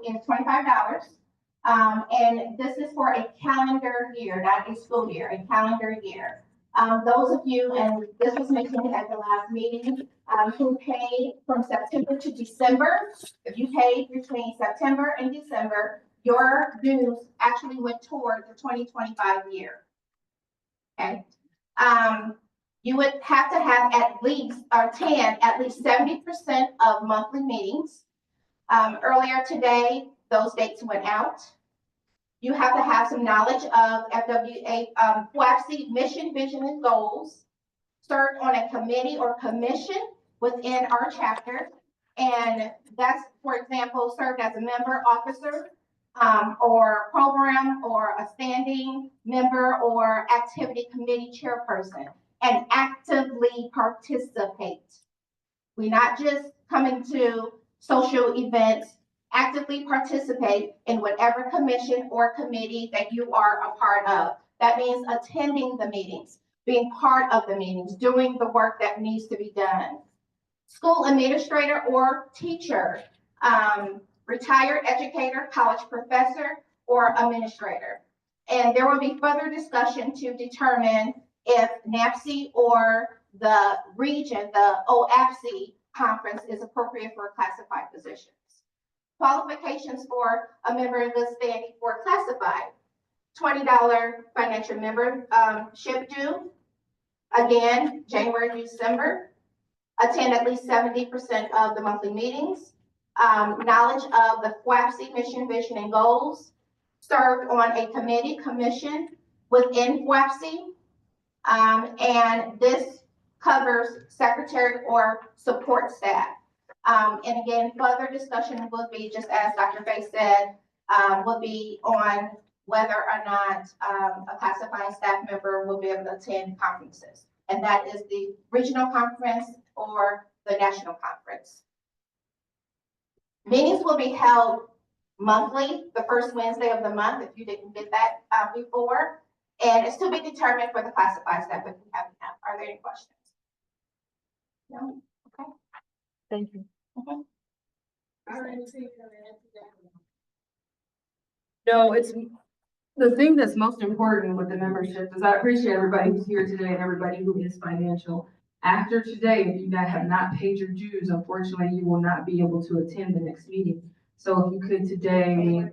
is $25. And this is for a calendar year, not a school year, a calendar year. Those of you, and this was mentioned at the last meeting, who paid from September to December, if you paid between September and December, your dues actually went toward the 2025 year. Okay. You would have to have at least, or attend at least 70% of monthly meetings. Earlier today, those dates went out. You have to have some knowledge of FWABSE mission, vision, and goals. Serve on a committee or commission within our chapter. And that's, for example, served as a member, officer, or program, or a standing member, or activity committee chairperson, and actively participate. We're not just coming to social events. Actively participate in whatever commission or committee that you are a part of. That means attending the meetings, being part of the meetings, doing the work that needs to be done. School administrator or teacher, retired educator, college professor, or administrator. And there will be further discussion to determine if NAPSE or the region, the FWABSE conference, is appropriate for classified positions. Qualifications for a member in good standing for classified: $20 financial membership due. Again, January to December. Attend at least 70% of the monthly meetings. Knowledge of the FWABSE mission, vision, and goals. Served on a committee, commission within FWABSE. And this covers secretary or support staff. And again, further discussion will be, just as Dr. Faye said, will be on whether or not a classified staff member will be able to attend conferences. And that is the regional conference or the national conference. Meetings will be held monthly, the first Wednesday of the month, if you didn't get that before. And it's to be determined for the classified staff if you have none. Are there any questions? No? Okay. Thank you. Okay. All right. No, it's the thing that's most important with the membership is I appreciate everybody who's here today and everybody who is financial. After today, if you have not paid your dues, unfortunately, you will not be able to attend the next meeting. So if you could today,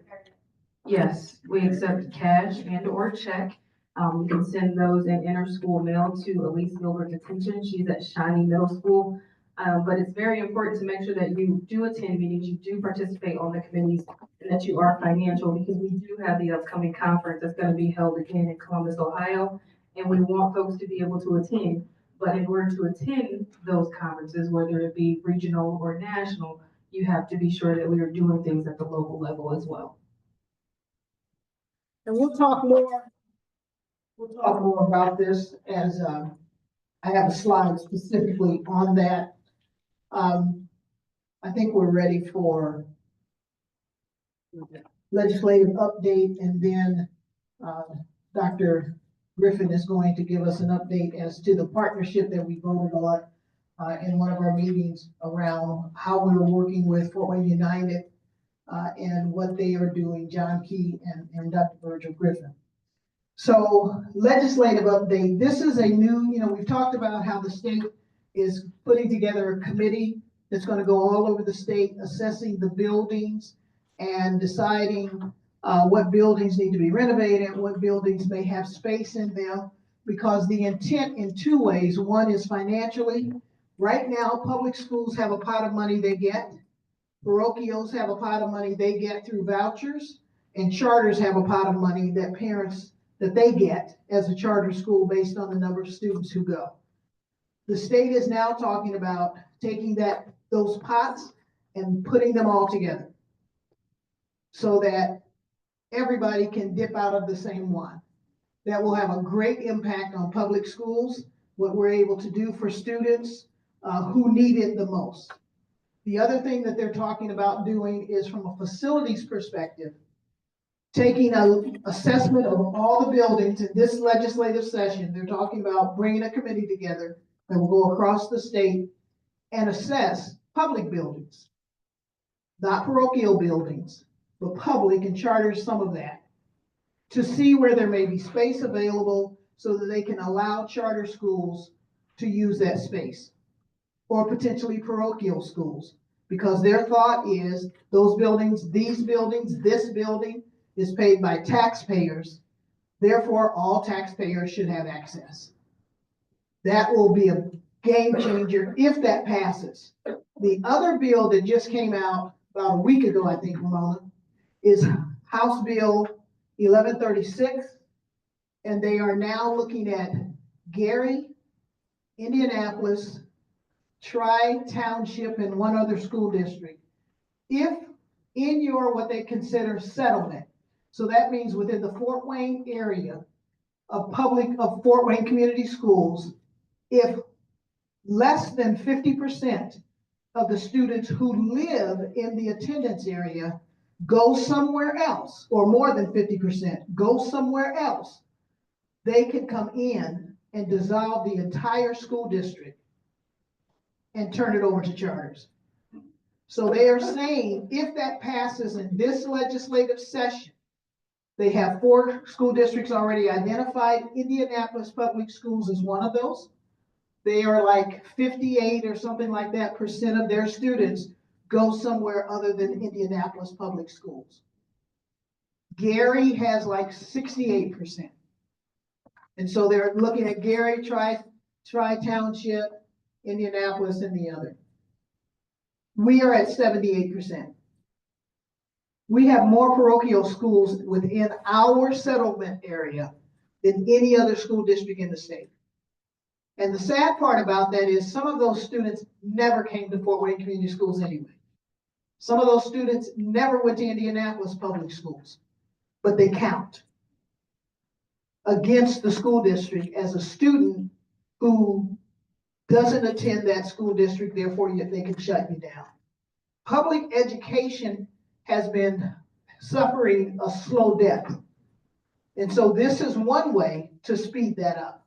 yes, we accept cash and or check. You can send those in inter-school mail to Elise Gilbert's attention. She's at Shawnee Middle School. But it's very important to make sure that you do attend meetings, you do participate on the committees, and that you are financial, because we do have the upcoming conference that's going to be held again in Columbus, Ohio, and we want folks to be able to attend. But in order to attend those conferences, whether it be regional or national, you have to be sure that we are doing things at the local level as well. And we'll talk more about this as I have a slide specifically on that. I think we're ready for legislative update, and then Dr. Griffin is going to give us an update as to the partnership that we voted on in one of our meetings around how we were working with Fort Wayne United and what they are doing, John Key and Dr. Virgil Griffin. So legislative update, this is a new, we've talked about how the state is putting together a committee that's going to go all over the state, assessing the buildings and deciding what buildings need to be renovated, what buildings may have space in them, because the intent in two ways. One is financially. Right now, public schools have a pot of money they get. Parochials have a pot of money they get through vouchers, and charters have a pot of money that parents, that they get as a charter school based on the number of students who go. The state is now talking about taking those pots and putting them all together so that everybody can dip out of the same one. That will have a great impact on public schools, what we're able to do for students who need it the most. The other thing that they're talking about doing is, from a facilities perspective, taking an assessment of all the buildings in this legislative session. They're talking about bringing a committee together that will go across the state and assess public buildings. not parochial buildings, but public, and charter some of that, to see where there may be space available so that they can allow charter schools to use that space, or potentially parochial schools, because their thought is those buildings, these buildings, this building is paid by taxpayers. Therefore, all taxpayers should have access. That will be a game changer if that passes. The other bill that just came out about a week ago, I think, Ramona, is House Bill 1136. And they are now looking at Gary, Indianapolis, Tri-Township, and one other school district. If in your, what they consider settlement, so that means within the Fort Wayne area of Fort Wayne Community Schools, if less than 50% of the students who live in the attendance area go somewhere else, or more than 50% go somewhere else, they can come in and dissolve the entire school district and turn it over to charters. So they are saying if that passes in this legislative session, they have 4 school districts already identified. Indianapolis Public Schools is one of those. They are like 58 or something like that % of their students go somewhere other than Indianapolis Public Schools. Gary has like 68%. And so they're looking at Gary, Tri-Township, Indianapolis, and the other. We are at 78%. We have more parochial schools within our settlement area than any other school district in the state. And the sad part about that is some of those students never came to Fort Wayne Community Schools anyway. Some of those students never went to Indianapolis Public Schools, but they count against the school district as a student who doesn't attend that school district, therefore they can shut you down. Public education has been suffering a slow death. And so this is one way to speed that up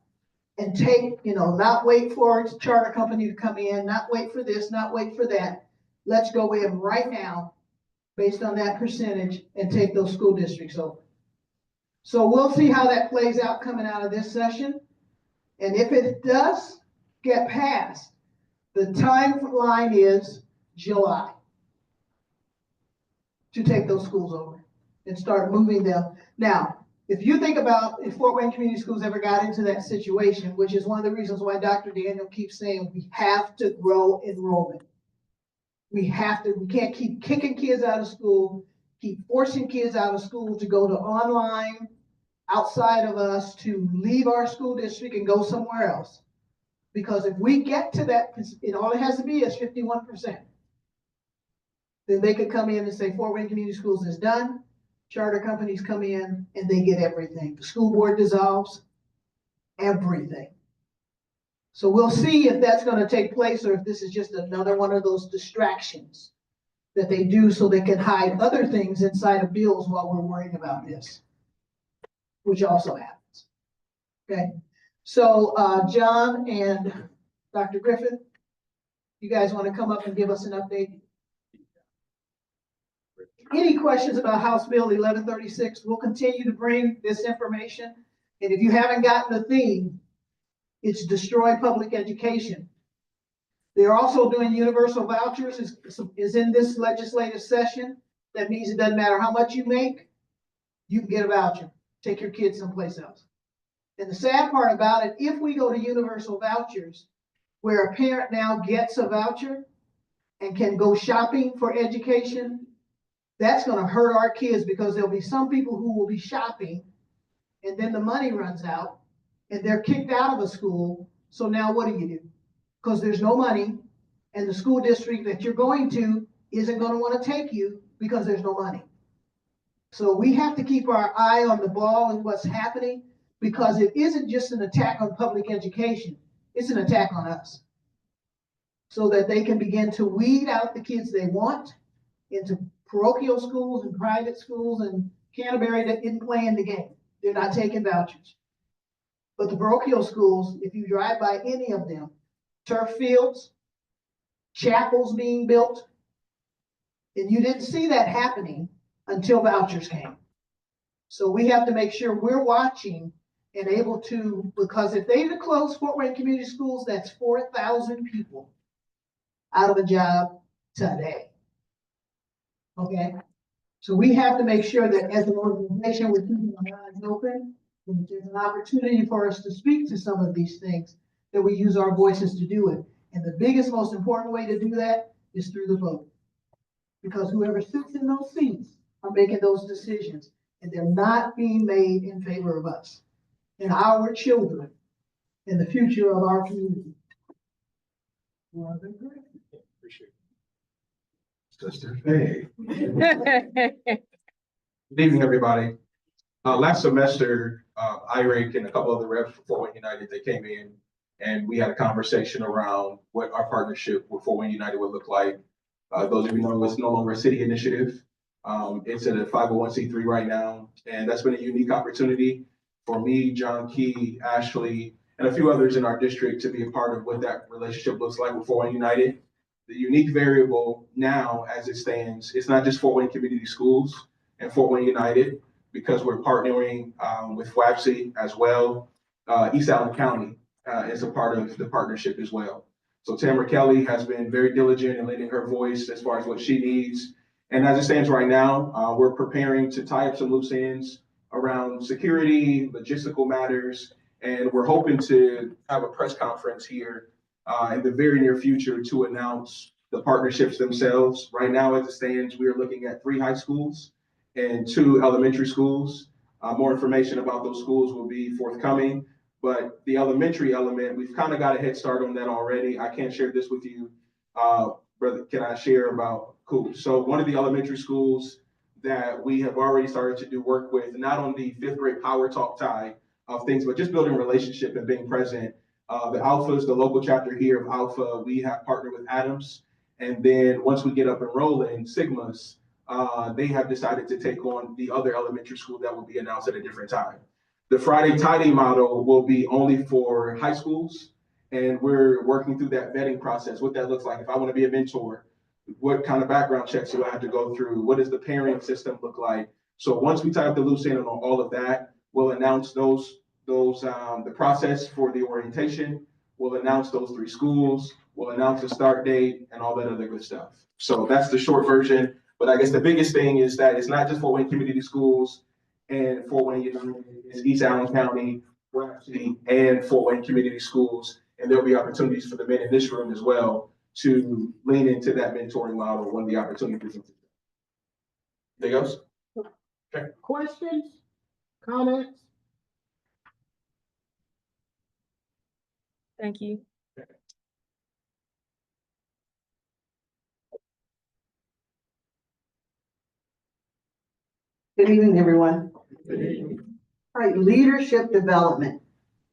and take, not wait for a charter company to come in, not wait for this, not wait for that. Let's go in right now based on that percentage and take those school districts over. So we'll see how that plays out coming out of this session. And if it does get passed, the timeline is July to take those schools over and start moving them. Now, if you think about if Fort Wayne Community Schools ever got into that situation, which is one of the reasons why Dr. Daniel keeps saying we have to grow enrollment. We can't keep kicking kids out of school, keep forcing kids out of school to go to online outside of us, to leave our school district and go somewhere else. Because if we get to that, all it has to be is 51%. Then they could come in and say Fort Wayne Community Schools is done. Charter companies come in and they get everything. The school board dissolves everything. So we'll see if that's going to take place or if this is just another one of those distractions that they do so they can hide other things inside of bills while we're worrying about this, which also happens. Okay. So John and Dr. Griffin, you guys want to come up and give us an update? Any questions about House Bill 1136? We'll continue to bring this information. And if you haven't gotten the theme, it's destroy public education. They're also doing universal vouchers is in this legislative session. That means it doesn't matter how much you make, you can get a voucher. Take your kids someplace else. And the sad part about it, if we go to universal vouchers, where a parent now gets a voucher and can go shopping for education, that's going to hurt our kids because there'll be some people who will be shopping and then the money runs out and they're kicked out of a school. So now what do? Because there's no money and the school district that you're going to isn't going to want to take you because there's no money. So we have to keep our eye on the ball and what's happening, because it isn't just an attack on public education. It's an attack on us, so that they can begin to weed out the kids they want into parochial schools and private schools and Canterbury that didn't play in the game. They're not taking vouchers. But the parochial schools, if you drive by any of them, turf fields, chapels being built, And you didn't see that happening until vouchers came. So we have to make sure we're watching and able to, because if they close Fort Wayne Community Schools, that's 4,000 people out of a job today. Okay, so we have to make sure that as an organization, we're keeping our eyes open. And if there's an opportunity for us to speak to some of these things, that we use our voices to do it. And the biggest, most important way to do that is through the vote. Because whoever sits in those seats are making those decisions, and they're not being made in favor of us and our children and the future of our community. Well, they're great. Appreciate it. Sister, hey. Good evening, everybody. Last semester, Iric and a couple other reps for Fort Wayne United, they came in and we had a conversation around what our partnership with Fort Wayne United would look like. Those of you know, it's no longer a city initiative. It's at a 501c3 right now, and that's been a unique opportunity for me, John Key, Ashley, and a few others in our district to be a part of what that relationship looks like with Fort Wayne United. The unique variable now, as it stands, it's not just Fort Wayne Community Schools and Fort Wayne United, because we're partnering with FWABSE as well. East Allen County is a part of the partnership as well. So Tamara Kelly has been very diligent in lending her voice as far as what she needs. And as it stands right now, we're preparing to tie up some loose ends around security, logistical matters, and we're hoping to have a press conference here in the very near future to announce the partnerships themselves. Right now, as it stands, we are looking at 3 high schools and 2 elementary schools. More information about those schools will be forthcoming, but the elementary element, we've kind of got a head start on that already. I can't share this with you, brother. Can I share about? Cool. So one of the elementary schools that we have already started to do work with, not on the 5th grade power talk tie of things, but just building relationship and being present. The Alphas, the local chapter here of Alpha, we have partnered with Adams. And then once we get up and rolling, Sigmas, they have decided to take on the other elementary school that will be announced at a different time. The Friday Tidy model will be only for high schools, and we're working through that vetting process, what that looks like. If I want to be a mentor, what kind of background checks do I have to go through? What does the pairing system look like? So once we tie up the loose end on all of that, we'll announce the process for the orientation. We'll announce those 3 schools. We'll announce the start date and all that other good stuff. So that's the short version. But I guess the biggest thing is that it's not just Fort Wayne Community Schools and Fort Wayne United, it's East Allen County, FWABSE, and Fort Wayne Community Schools. And there'll be opportunities for the men in this room as well to lean into that mentoring model when the opportunity presents itself. Anything else? Okay. Questions, comments? Thank you. Good evening, everyone. All right, leadership development.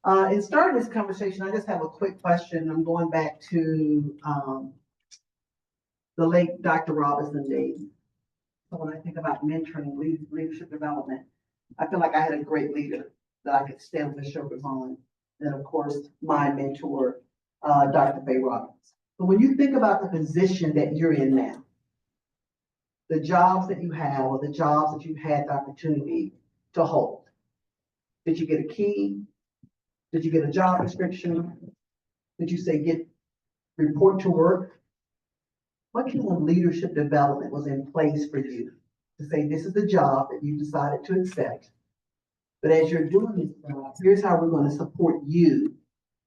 In starting this conversation, I just have a quick question. I'm going back to the late Dr. Robinson days. So when I think about mentoring, leadership development, I feel like I had a great leader that I could stand on the shoulders on. And of course, my mentor, Dr. FWABSE. But when you think about the position that you're in now, the jobs that you have or the jobs that you've had the opportunity to hold. Did you get a key? Did you get a job description? Did you say report to work? What kind of leadership development was in place for you to say this is the job that you decided to accept? But as you're doing this job, here's how we're going to support you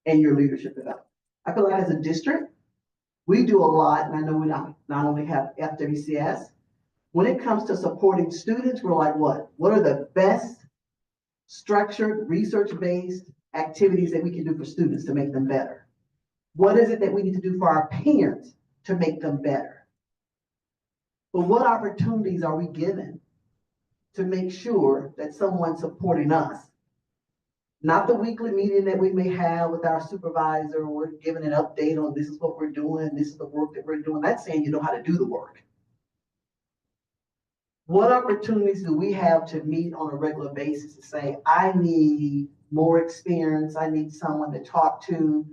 and your leadership development. I feel like as a district, we do a lot, and I know we not only have FWCS. When it comes to supporting students, we're like, what? What are the best structured, research-based activities that we can do for students to make them better? What is it that we need to do for our parents to make them better? But what opportunities are we given to make sure that someone's supporting us? Not the weekly meeting that we may have with our supervisor, or we're giving an update on this is what we're doing, this is the work that we're doing. That's saying you know how to do the work. What opportunities do we have to meet on a regular basis to say, I need more experience, I need someone to talk to?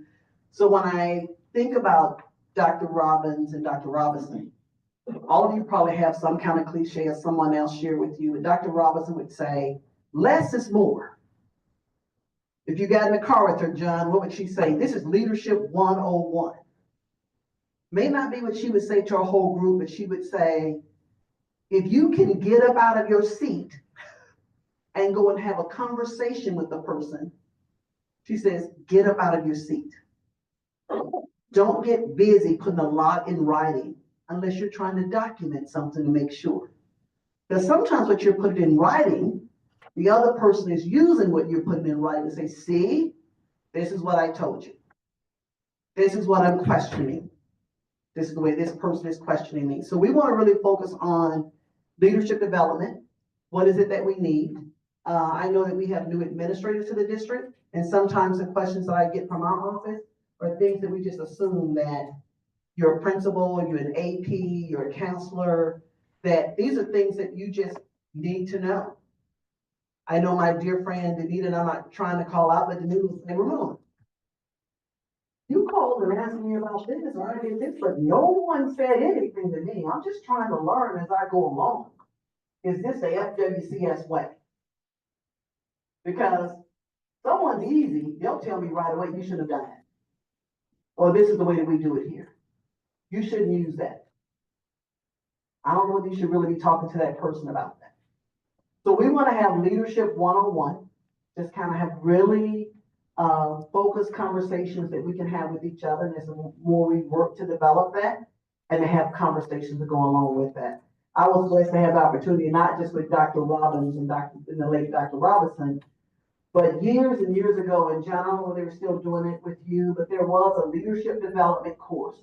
So when I think about Dr. Robbins and Dr. Robinson, all of you probably have some kind of cliche or someone else share with you, and Dr. Robinson would say, less is more. If you got in the car with her, John, what would she say? This is leadership 101. May not be what she would say to her whole group, but she would say, if you can get up out of your seat and go and have a conversation with the person, she says, get up out of your seat. Don't get busy putting a lot in writing unless you're trying to document something to make sure. Because sometimes what you're putting in writing, the other person is using what you're putting in writing to say, see, this is what I told you. This is what I'm questioning. This is the way this person is questioning me. So we want to really focus on leadership development. What is it that we need? I know that we have new administrators to the district, and sometimes the questions that I get from our office are things that we just assume that you're a principal, you're an AP, you're a counselor, that these are things that you just need to know. I know my dear friend Danita, and I'm not trying to call out, but Danita said, Ramon, you called and asked me about this, or I did this, but no one said anything to me. I'm just trying to learn as I go along. Is this the FWCS way? Because someone's easy, they'll tell me right away, you should have done it. Or this is the way that we do it here. You shouldn't use that. I don't know whether you should really be talking to that person about that. So we want to have leadership 101, just kind of have really focused conversations that we can have with each other. And as the more we work to develop that and to have conversations that go along with that. I was blessed to have the opportunity, not just with Dr. Robbins and the late Dr. Robinson, but years and years ago, and John, I don't know if they were still doing it with you, but there was a leadership development course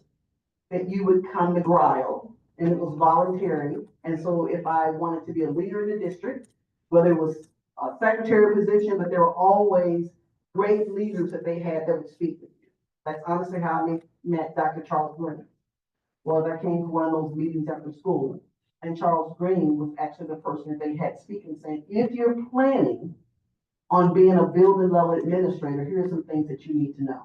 that you would come to Grile, and it was voluntary. And so if I wanted to be a leader in the district, whether it was a secretary position, but there were always great leaders that they had that would speak with you. That's honestly how I met Dr. Charles Green. Was I came to one of those meetings after school, and Charles Green was actually the person that they had speaking, saying, if you're planning on being a building level administrator, here's some things that you need to know.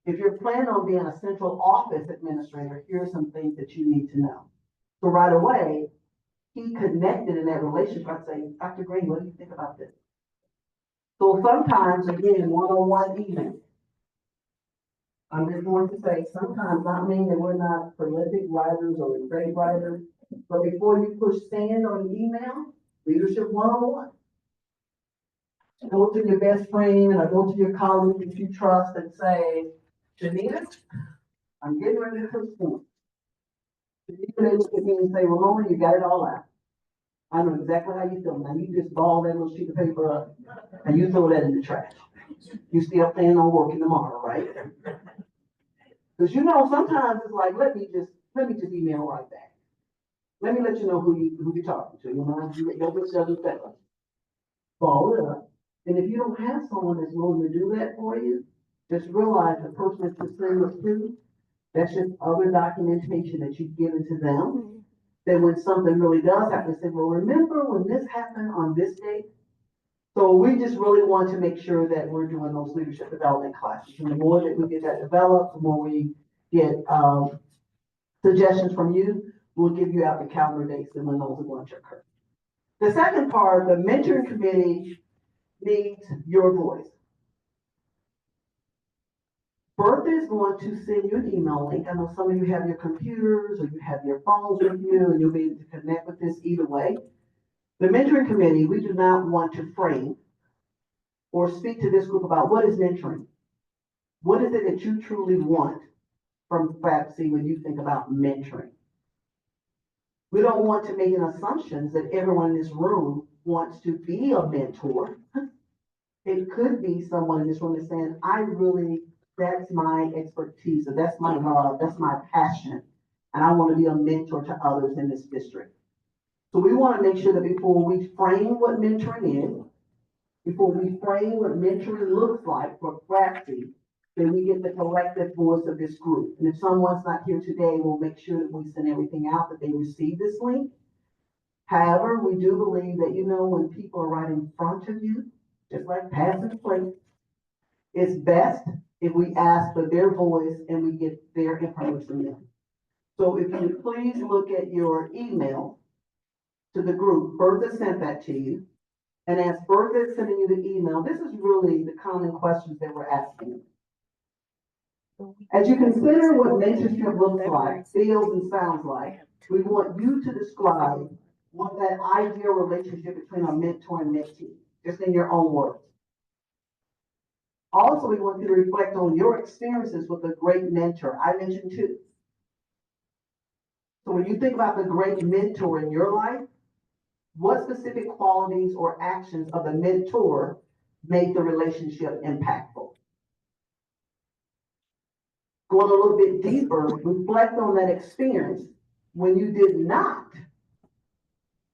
If you're planning on being a central office administrator, here's some things that you need to know. So right away, he connected in that relationship. I'd say, Dr. Green, what do you think about this? So sometimes, again, one-on-one evening, I'm just going to say, sometimes not mean that we're not prolific writers or great writers, but before you push send on an email, leadership 101. Go to your best friend or go to your colleague that you trust and say, Janita, I'm getting ready to push send. Janita look at me and say, Ramona, you got it all out. I know exactly how you feel. Now you just ball that little sheet of paper up and you throw that in the trash. You still plan on working tomorrow, right? Because you know, sometimes it's like, let me just email right back. Let me let you know who you're talking to. You know, your bitch doesn't settle. Ball it up. And if you don't have someone that's willing to do that for you, just realize the person that you're sending it to, that's just other documentation that you've given to them. That when something really does happen, say, well, remember when this happened on this date? So we just really want to make sure that we're doing those leadership development classes. And the more that we get that developed, the more we get suggestions from you, we'll give you out the calendar dates and when those are going to occur. The second part, the mentoring committee needs your voice. Bertha is going to send you an email link. I know some of you have your computers or you have your phones with you and you'll be able to connect with this either way. The mentoring committee, we do not want to frame or speak to this group about what is mentoring. What is it that you truly want from FWABSE when you think about mentoring? We don't want to make an assumption that everyone in this room wants to be a mentor. It could be someone in this room that's saying, that's my expertise, or that's my love, that's my passion, and I want to be a mentor to others in this district. So we want to make sure that before we frame what mentoring is, before we frame what mentoring looks like for FWABSE, then we get the collective voice of this group. And if someone's not here today, we'll make sure that we send everything out, that they receive this link. However, we do believe that, you know, when people are right in front of you, just like passing the plate, it's best if we ask for their voice and we get their information in. So if you would please look at your email to the group, Bertha sent that to you. And as Bertha is sending you the email, this is really the common questions that we're asking. As you consider what mentorship looks like, feels, and sounds like, we want you to describe what that ideal relationship between a mentor and mentee, just in your own words. Also, we want you to reflect on your experiences with a great mentor. I mentioned two. So when you think about the great mentor in your life, what specific qualities or actions of the mentor make the relationship impactful? Going a little bit deeper, reflect on that experience when you did not.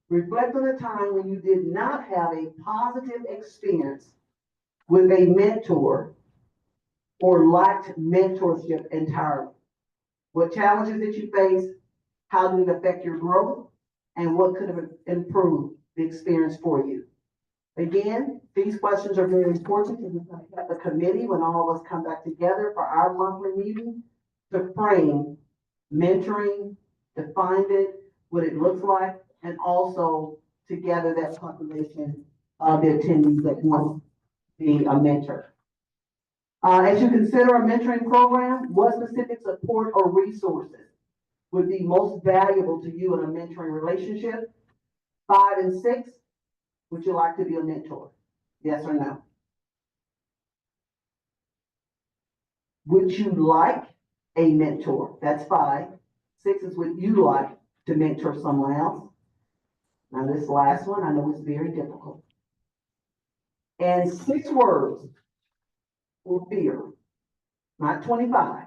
Reflect on the time when you did not have a positive experience with a mentor or lacked mentorship entirely. What challenges did you face? How did it affect your growth? And what could have improved the experience for you? Again, these questions are very important because it's going to help the committee when all of us come back together for our monthly meeting to frame mentoring, define it, what it looks like, and also to gather that population of the attendees that want to be a mentor. As you consider a mentoring program, what specific support or resources would be most valuable to you in a mentoring relationship? 5 and 6, would you like to be a mentor? Yes or no? Would you like a mentor? That's 5. 6 is would you like to mentor someone else? Now this last one, I know it's very difficult. And 6 words for fear, not 25.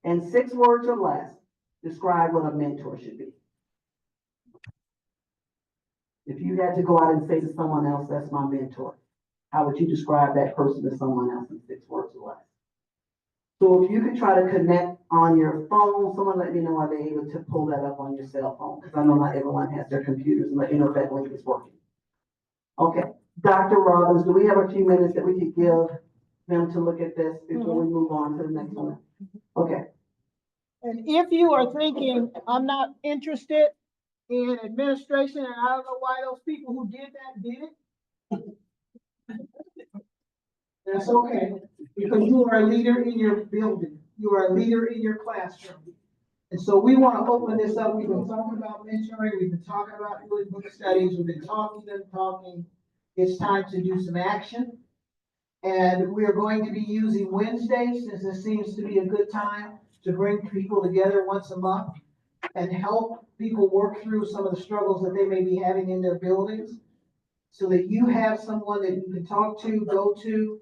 And 6 words or less, describe what a mentor should be. If you had to go out and say to someone else, that's my mentor, how would you describe that person to someone else in 6 words or less? So if you could try to connect on your phone, someone let me know, are they able to pull that up on your cell phone? Because I know not everyone has their computers, and let you know if that link is working. Okay, Dr. Robbins, do we have a few minutes that we could give them to look at this before we move on to the next one? Okay. And if you are thinking, I'm not interested in administration, and I don't know why those people who did it, that's okay, because you are a leader in your building. You are a leader in your classroom. And so we want to open this up. We've been talking about mentoring. We've been talking about doing book studies. We've been talking and talking. It's time to do some action. And we are going to be using Wednesdays, since it seems to be a good time to bring people together once a month and help people work through some of the struggles that they may be having in their buildings, so that you have someone that you can talk to, go to,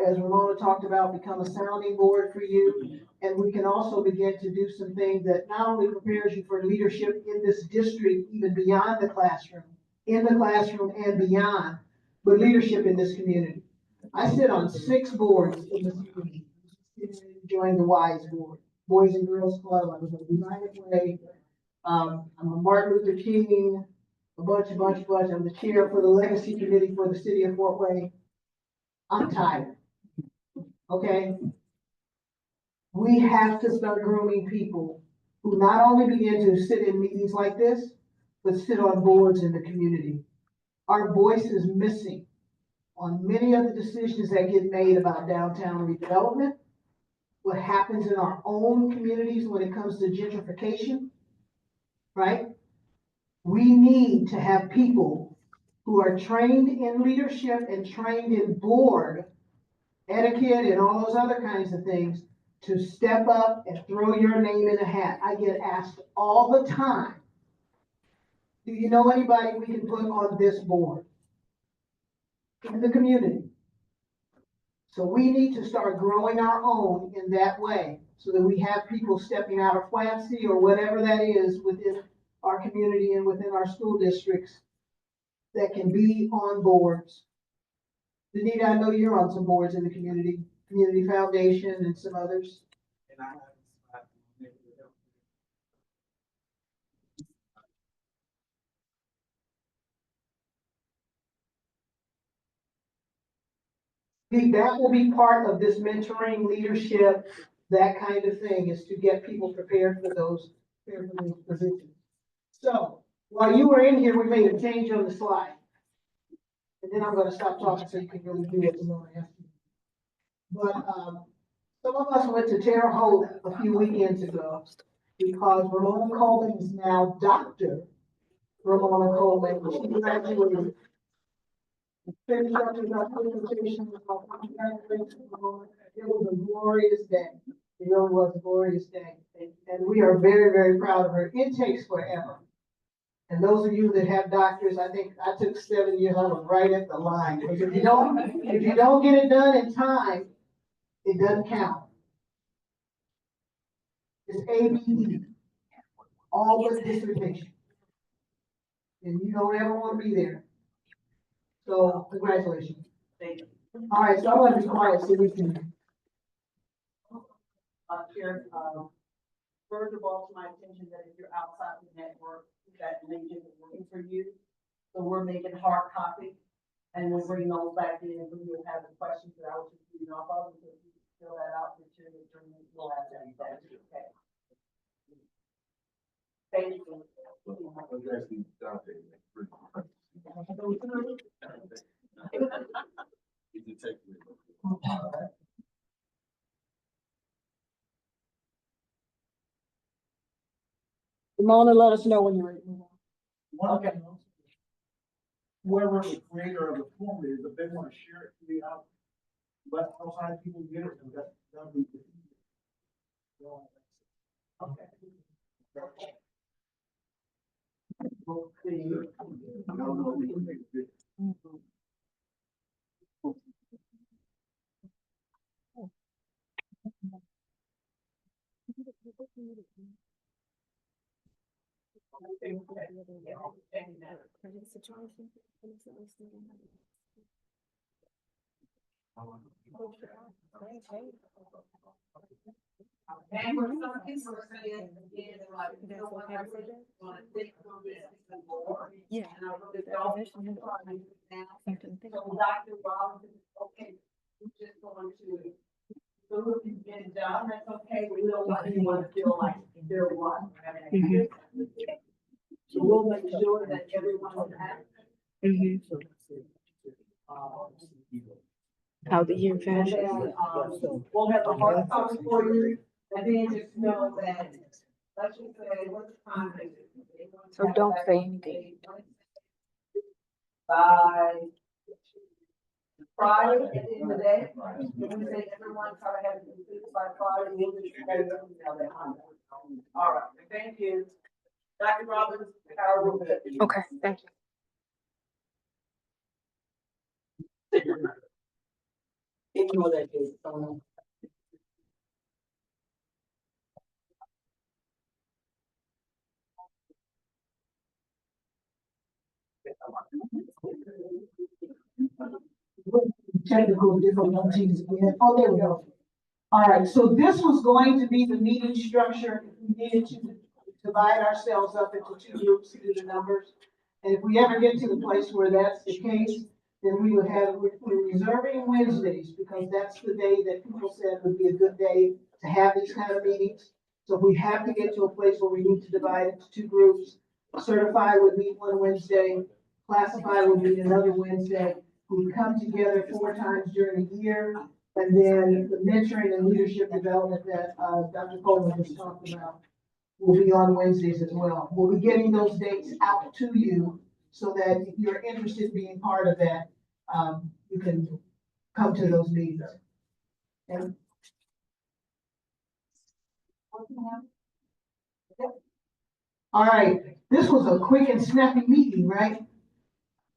as Ramona talked about, become a sounding board for you. And we can also begin to do some things that not only prepares you for leadership in this district, even beyond the classroom, in the classroom and beyond, but leadership in this community. I sit on 6 boards in this community. Joined the WISE board, Boys and Girls Club. I was a United Way. I'm a Martin Luther King, a bunch. I'm the chair for the Legacy Committee for the City of Fort Wayne. I'm tired. Okay? We have to start grooming people who not only begin to sit in meetings like this, but sit on boards in the community. Our voice is missing on many of the decisions that get made about downtown redevelopment, what happens in our own communities when it comes to gentrification, right? We need to have people who are trained in leadership and trained in board etiquette and all those other kinds of things to step up and throw your name in a hat. I get asked all the time, do you know anybody we can put on this board in the community? So we need to start growing our own in that way, so that we have people stepping out of FWABSE or whatever that is within our community and within our school districts that can be on boards. Danita, I know you're on some boards in the Community Foundation and some others. That will be part of this mentoring leadership that kind of thing, is to get people prepared for those positions. So, while you were in here, we made a change on the slide. And then I'm gonna stop talking so you can really do what you want to ask me. But, some of us went to Terre Haute a few weekends ago because Ramona Coleman is now Dr. Ramona Coleman. She graduated. Finished up with our presentation. It was a glorious day. It really was a glorious day. And we are very, very proud of her. It takes forever. And those of you that have doctors, I think I took 7 years, I was right at the line. Because if you don't get it done in time, it doesn't count. It's ABE, all but dissertation. And you don't ever want to be there. So congratulations. Thank you. All right, so I want to be quiet so we can. Chair, first of all, to my attention that if you're outside the network, that link isn't working for you. So we're making hard copy and we'll bring those back in and we will have the questions that I was just reading off of. So if you can fill that out, for sure that you'll have that. Okay. Thank you. Ramona, let us know when you're ready. Okay. Whoever the creator of the form is, if they want to share it, we have, let outside people get it, and that'll be. Okay. And for some people are saying, again, they're like, you know what, I really want to think on this more. Yeah. And I really don't want to now. So Dr. Robinson, okay, we're just going to, so if you get it done, that's okay, we don't want anyone to feel like they're one. So we'll make sure that everyone will have. How the year And finishes. then, we'll have a hard copy for you, and then just know that, let's just say, what's the time? is it? So don't say anything. By Friday, at the end of the day, we're gonna say everyone try to have it completed by Friday. We'll just let them know that. All right, thank you. Dr. Robbins, our room. Okay, thank you. Ignore that, please. Someone. Technical difficulties again. Oh, there we go. All right, so this was going to be the meeting structure. We needed to divide ourselves up into two groups to do the numbers. And if we ever get to the place where that's the case, then we would have, we're reserving Wednesdays because that's the day that people said would be a good day to have these kind of meetings. So if we have to get to a place where we need to divide into two groups, certify would meet one Wednesday, classify would meet another Wednesday. We come together 4 times during the year, and then the mentoring and leadership development that Dr. Coleman was talking about will be on Wednesdays as well. We'll be getting those dates out to you so that if you're interested in being part of that, you can come to those meetings. And all right, this was a quick and snappy meeting, right?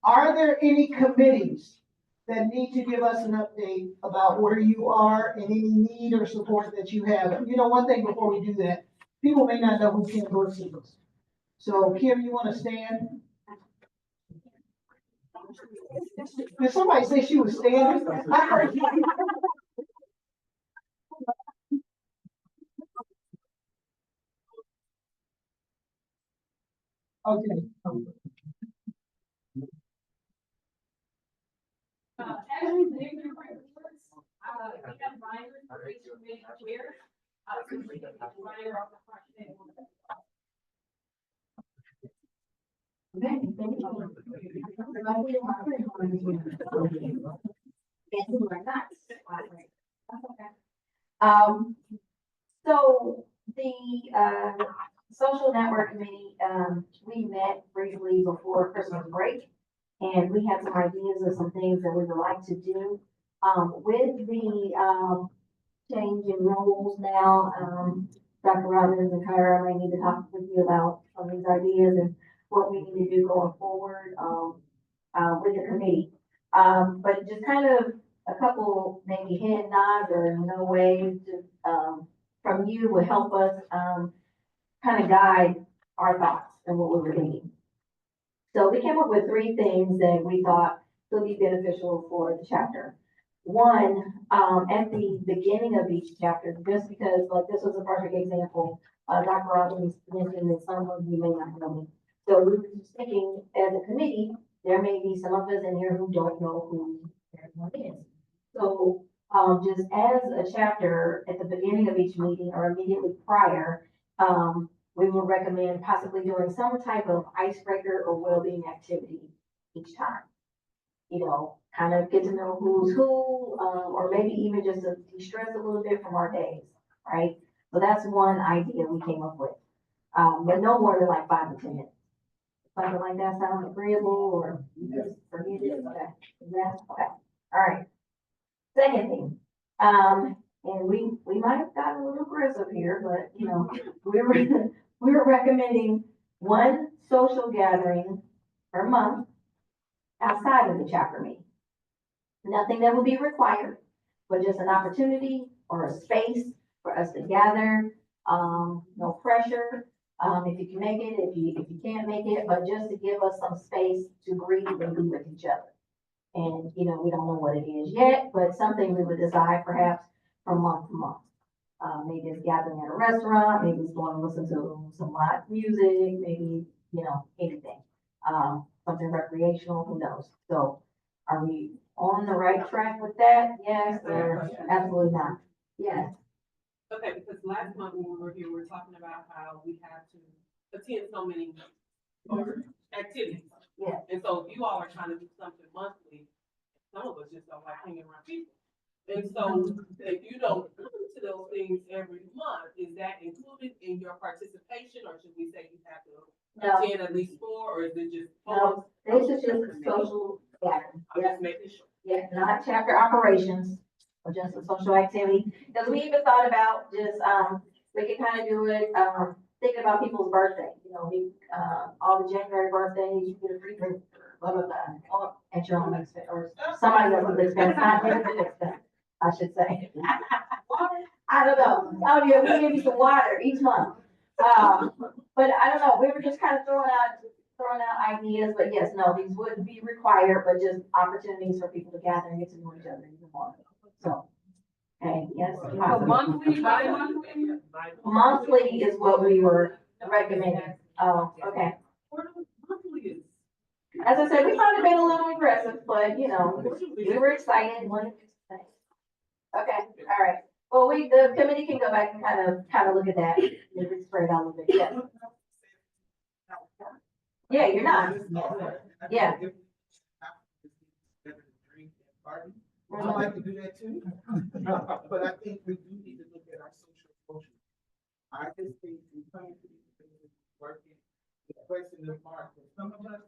Are there any committees that need to give us an update about where you are and any need or support that you have? You know, one thing before we do that, people may not know who Kim Brooks is. So Kim, you want to stand? Did somebody say she was standing? I heard. Okay. As we name your reports, we have minors for each committee chair. So the, social network committee, we met briefly before Christmas break. And we had some ideas of some things that we would like to do. With the, change in roles now, Dr. Robbins and Kyra may need to talk with you about some of these ideas and what we need to do going forward, with the committee. But just kind of a couple maybe head nods or no ways to, from you would help us, kind of guide our thoughts and what we were thinking. So we came up with 3 things that we thought could be beneficial for the chapter. One, at the beginning of each chapter, just because like this was a perfect example, Dr. Robbins mentioned that some of you may not know me. So we were just thinking as a committee, there may be some of us in here who don't know who everyone is. So, just as a chapter at the beginning of each meeting or immediately prior, we would recommend possibly doing some type of icebreaker or well-being activity each time. You know, kind of get to know who's who, or maybe even just to de-stress a little bit from our days, right? So that's one idea we came up with. But no more than like 5 to 10 minutes. Something like that sounds agreeable or you just forget it, okay? Yeah, okay, all right. Second thing, and we might have gotten a little aggressive here, but you know, we were recommending 1 social gathering per month outside of the chapter meeting. Nothing that will be required, but just an opportunity or a space for us to gather. No pressure. If you can make it, if you can't make it, but just to give us some space to breathe and be with each other. And, you know, we don't know what it is yet, but something we would decide perhaps from month to month. Maybe it's gathering at a restaurant, maybe it's going to listen to some live music, maybe, you know, anything. Something recreational, who knows? So are we on the right track with that? Yes, or absolutely not? Yes. Okay, because last month when we were here, we were talking about how we have to attend so many activities. Yeah. And so you all are trying to do something monthly. Some of us just don't like hanging around people. And so if you don't come to those things every month, is that included in your participation, or should we say you have to No, attend at least 4, or is it just? no, this is just a social gathering. I'm just making sure. Yeah, not chapter operations, or just a social activity. Because we even thought about just, we could kind of do it, thinking about people's birthday. You know, all the January birthdays, you get a free drink, blah, blah, blah, at your own expense, or somebody else's expense, not your expense, I should say. I don't know. Oh, yeah, we give you some water each month. But I don't know, we were just kind of throwing out ideas, but yes, no, these wouldn't be required, but just opportunities for people to gather and get to know each other even more. So, okay, yes. Monthly, bi-monthly? Monthly is what we were recommending. Oh, okay. Monthly is. As I said, we might have been a little aggressive, but you know, we were excited and wanted to say. Okay, all right. Well, the committee can go back and kind of look at that. Maybe spread out a little bit. Yeah. Yeah, you're not. Yeah. I like to do that too. But I think we do need to look at our social emotions. I just think we come to these things working, the question is hard for some of us.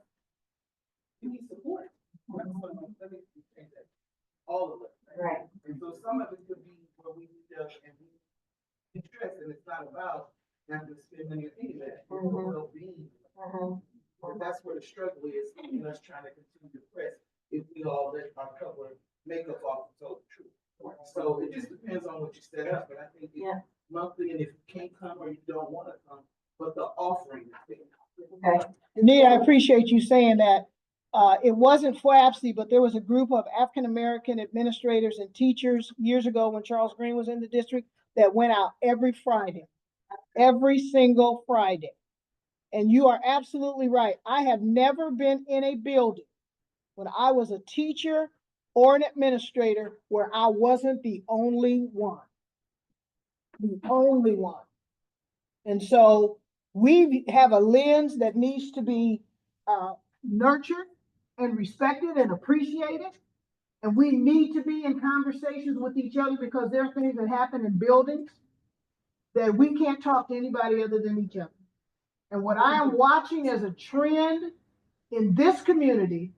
We need support. Let me say that. All of us. Right. And so some of it could be where we need to, and we stress, and it's not about having to spend money or any of that. It's well-being. And that's where the struggle is, in us trying to continue to press if we all let our cover makeup off and tell the truth. So it just depends on what you set up, but I think it's monthly, and if you can't come or you don't want to come, but the offering is there. Okay. Anita, I appreciate you saying that. It wasn't FWABSE, but there was a group of African-American administrators and teachers years ago when Charles Green was in the district that went out every Friday, every single Friday. And you are absolutely right. I have never been in a building when I was a teacher or an administrator where I wasn't the only one. the only one. And so we have a lens that needs to be nurtured and respected and appreciated. And we need to be in conversations with each other because there are things that happen in buildings that we can't talk to anybody other than each other. And what I am watching as a trend in this community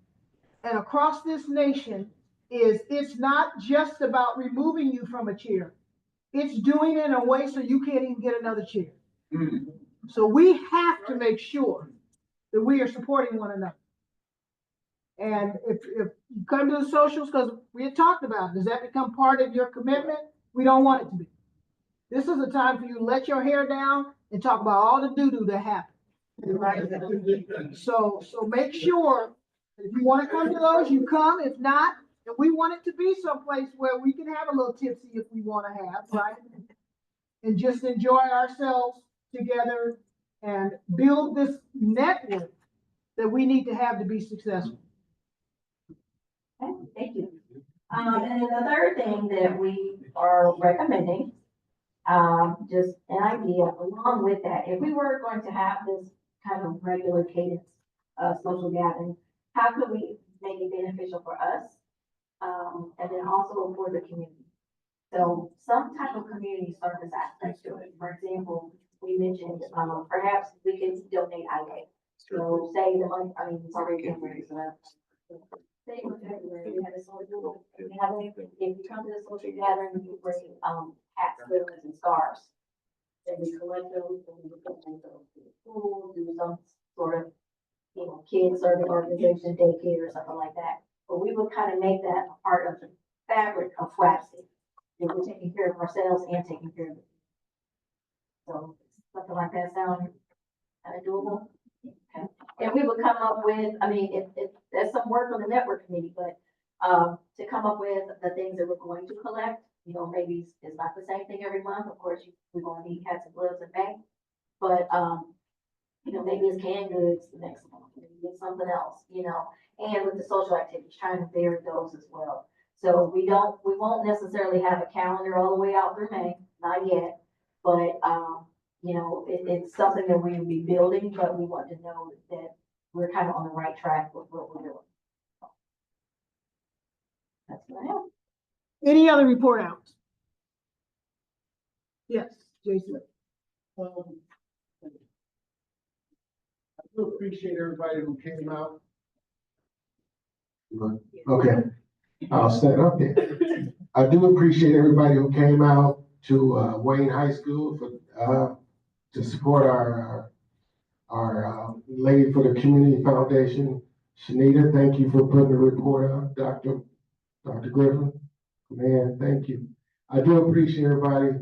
and across this nation is it's not just about removing you from a chair. It's doing it in a way so you can't even get another chair. So we have to make sure that we are supporting one another. And if you come to the socials, because we had talked about, does that become part of your commitment? We don't want it to be. This is a time for you to let your hair down and talk about all the doo-doo that happened. Right? So make sure if you want to come to those, you come. If not, and we want it to be someplace where we can have a little tipsy if we want to have, right? And just enjoy ourselves together and build this network that we need to have to be successful. Okay, thank you. And then the third thing that we are recommending, just an idea along with that, if we were going to have this kind of regular cadence of social gathering, how could we make it beneficial for us? And then also for the community. So some type of community service aspect to it. For example, we mentioned, perhaps we could donate ID. So say the money, I mean, it's already January, so say in February, we have a social, if you come to the social gathering, you bring, hats, ribbons, and scarves. Then we collect those, and we put them to the school, do some sort of, kid serving organization, daycare, or something like that. But we would kind of make that a part of the fabric of FWABSE. And we're taking care of ourselves and taking care of it. So something like that sound kind of doable? Okay. And we would come up with, I mean, there's some work on the network committee, but to come up with the things that we're going to collect, maybe it's not the same thing every month. Of course, we're going to need hats and gloves and bank, but maybe it's canned goods the next month, maybe it's something else, and with the social activities, trying to vary those as well. So we won't necessarily have a calendar all the way out through May, not yet, but it's something that we will be building, but we want to know that we're kind of on the right track with what we're doing. That's what I have. Any other report outs? Yes, Jason. I do appreciate everybody who came out. Okay, I'll stand up there. I do appreciate everybody who came out to Wayne High School for to support our Lady for the Community Foundation. Shanita, thank you for putting the report out. Dr. Griffin, man, thank you. I do appreciate everybody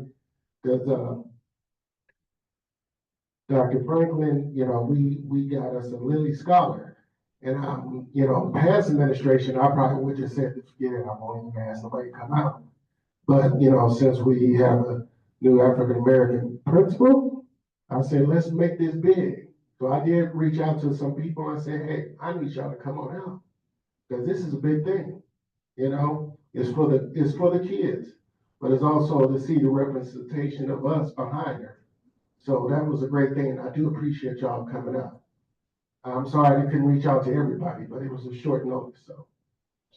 because Dr. Franklin, we got us a Lilly Scholar. And past administration, I probably would just said, forget it, I won't even ask nobody to come out. But, since we have a new African-American principal, I said, let's make this big. So I did reach out to some people and I said, hey, I need y'all to come on out. Because this is a big thing. It's for the kids, but it's also to see the representation of us behind her. So that was a great thing, and I do appreciate y'all coming out. I'm sorry I couldn't reach out to everybody, but it was a short notice, so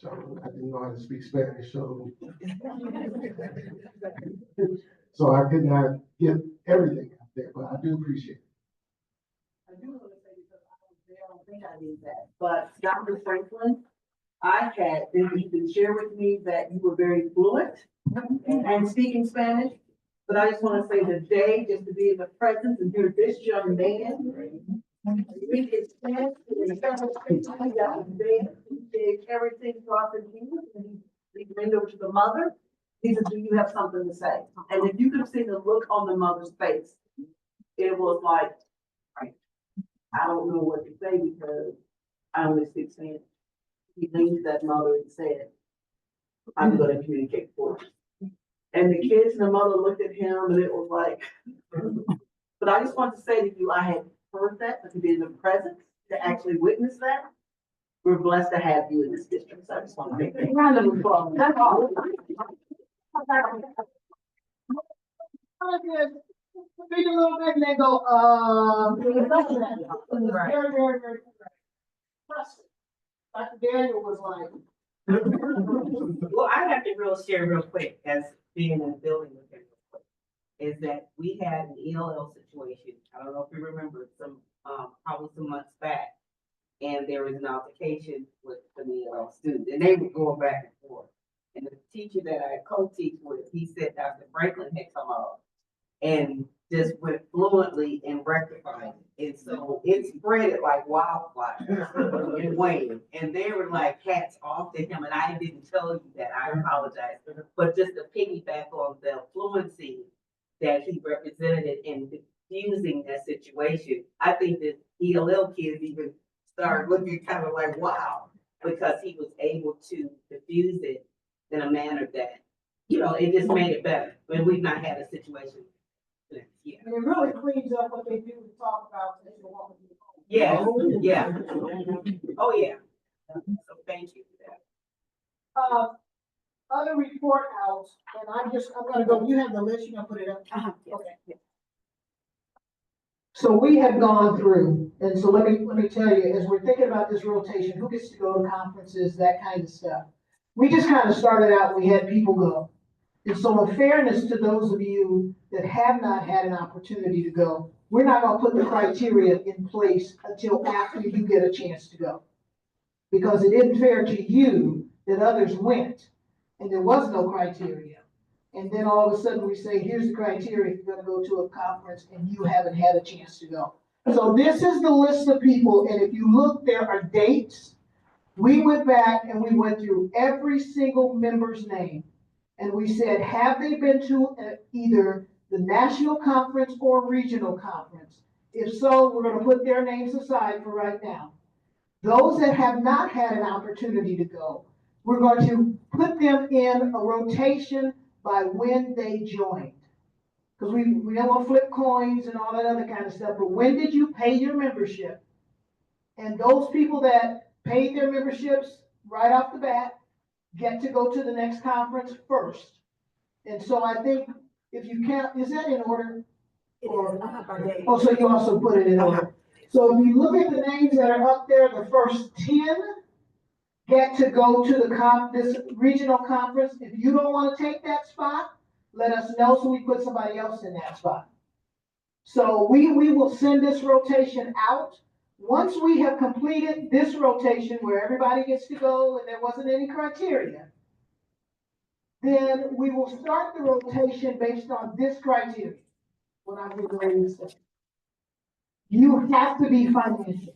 I didn't know how to speak Spanish, so I could not get everything out there, but I do appreciate it. I do want to say, because I was there, I don't think I did that, but Dr. Franklin, you can share with me that you were very fluent and speaking Spanish, but I just want to say today, just to be in the presence and hear this young man read his Spanish, he did everything to us in English, and he leaned over to the mother. He said, do you have something to say? And if you could have seen the look on the mother's face, it was like, I don't know what to say because I only speak Spanish. He leaned to that mother and said, I'm going to communicate for you. And the kids and the mother looked at him and it was like, but I just want to say to you, I had heard that, but to be in the presence, to actually witness that, we're blessed to have you in this district. So I just want to make that. Round of applause. That's all. Speak a little bit and they go, Right. very, very, very impressive. Dr. Daniel was like, Well, I have to share real quick as being in the building with him, real quick, is that we had an ELL situation. I don't know if you remember probably some months back. And there was an altercation with an ELL student and they were going back and forth. And the teacher that I co-teach with, he said Dr. Franklin had come up and just went fluently and rectified it. And so it spread it like wildfire in Wayne. And they were like hats off to him. And I didn't tell you that, I apologize. But just to piggyback on the fluency that he represented in diffusing that situation, I think that ELL kids even started looking kind of like, wow, because he was able to diffuse it in a manner that, it just made it better. But we've not had a situation. Yeah. and it really cleans up what they do to talk about. So they don't want to be home. Yeah, yeah. Oh, yeah. So thank you for that. Other report outs, and I'm gonna go, you have the list, you gonna put it up? Yes. Okay. So we have gone through, and so let me tell you, as we're thinking about this rotation, who gets to go to conferences, that kind of stuff. We just kind of started out, we had people go. And so in fairness to those of you that have not had an opportunity to go, we're not gonna put the criteria in place until after you get a chance to go. Because it isn't fair to you that others went and there was no criteria. And then all of a sudden we say, here's the criteria if you're gonna go to a conference and you haven't had a chance to go. So this is the list of people, and if you look, there are dates. We went back and we went through every single member's name. And we said, have they been to either the national conference or regional conference? If so, we're gonna put their names aside for right now. Those that have not had an opportunity to go, we're going to put them in a rotation by when they joined. Because we don't want to flip coins and all that other kind of stuff, but when did you pay your membership? And those people that paid their memberships right off the bat get to go to the next conference first. And so I think if you can't, is that in order? Oh, so you also put it in order. So if you look at the names that are up there, the first 10 get to go to this regional conference. If you don't want to take that spot, let us know so we put somebody else in that spot. So we will send this rotation out. Once we have completed this rotation where everybody gets to go and there wasn't any criteria, then we will start the rotation based on this criteria. What I'm going to say. You have to be financial.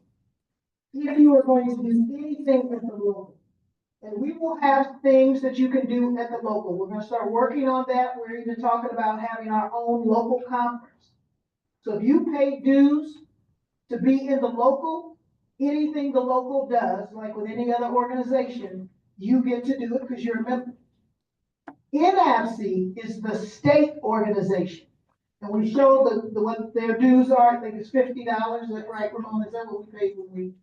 If you are going to do anything at the local, and we will have things that you can do at the local. We're going to start working on that. We're even talking about having our own local conference. So if you pay dues to be in the local, anything the local does, like with any other organization, you get to do it because you're a member. FWABSE is the state organization. And we show what their dues are. I think it's $50. Is that right, Ramon? Is that what we paid when we?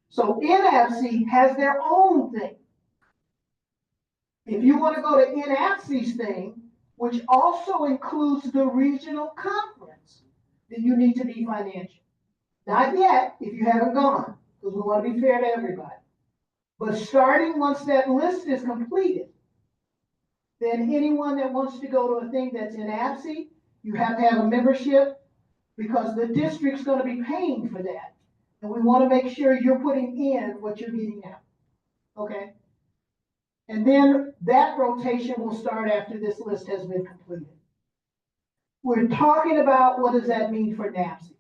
So FWABSE has their own thing. If you want to go to FWABSE's thing, which also includes the regional conference, then you need to be financial. Not yet, if you haven't gone, because we want to be fair to everybody. But starting once that list is completed, then anyone that wants to go to a thing that's in FWABSE, you have to have a membership because the district's going to be paying for that. And we want to make sure you're putting in what you're getting out. Okay? And then that rotation will start after this list has been completed. We're talking about what does that mean for FWABSE?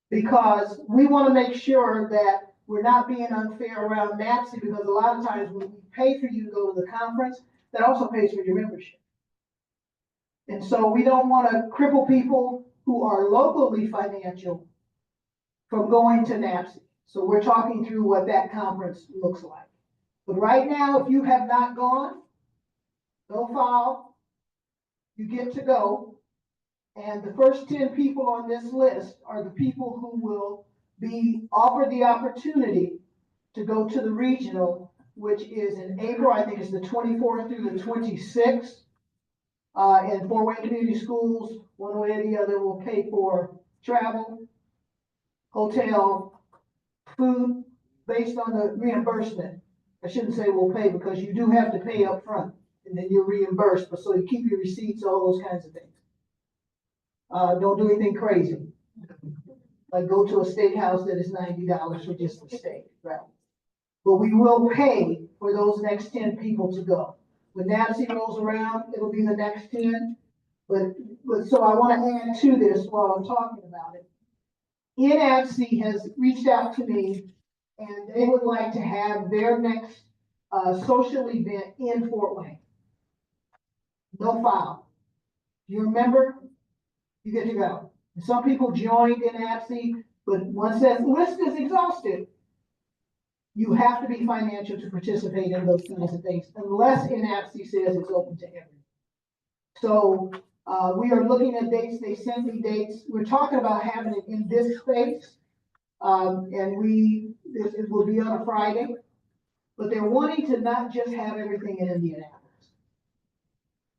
Because we want to make sure that we're not being unfair around FWABSE, because a lot of times when we pay for you to go to the conference, that also pays for your membership. And so we don't want to cripple people who are locally financial from going to FWABSE. So we're talking through what that conference looks like. But right now, if you have not gone, no foul, you get to go. And the first 10 people on this list are the people who will be offered the opportunity to go to the regional, which is in April. I think it's the 24th through the 26th. And Fort Wayne Community Schools, one way or the other, will pay for travel, hotel, food, based on the reimbursement. I shouldn't say we'll pay, because you do have to pay up front, and then you're reimbursed, but so you keep your receipts, all those kinds of things. Don't do anything crazy. Like go to a steakhouse that is $90 for just the steak, right? But we will pay for those next 10 people to go. When NAPSI rolls around, it'll be the next 10. But so I want to add to this while I'm talking about it. NAPSI has reached out to me, and they would like to have their next social event in Fort Wayne. No foul. You remember? You get to go. And some people joined NAPSI, but once that list is exhausted, you have to be financial to participate in those kinds of things, unless NAPSI says it's open to everyone. So we are looking at dates. They sent me dates. We're talking about having it in this space. And it will be on a Friday, but they're wanting to not just have everything in Indianapolis.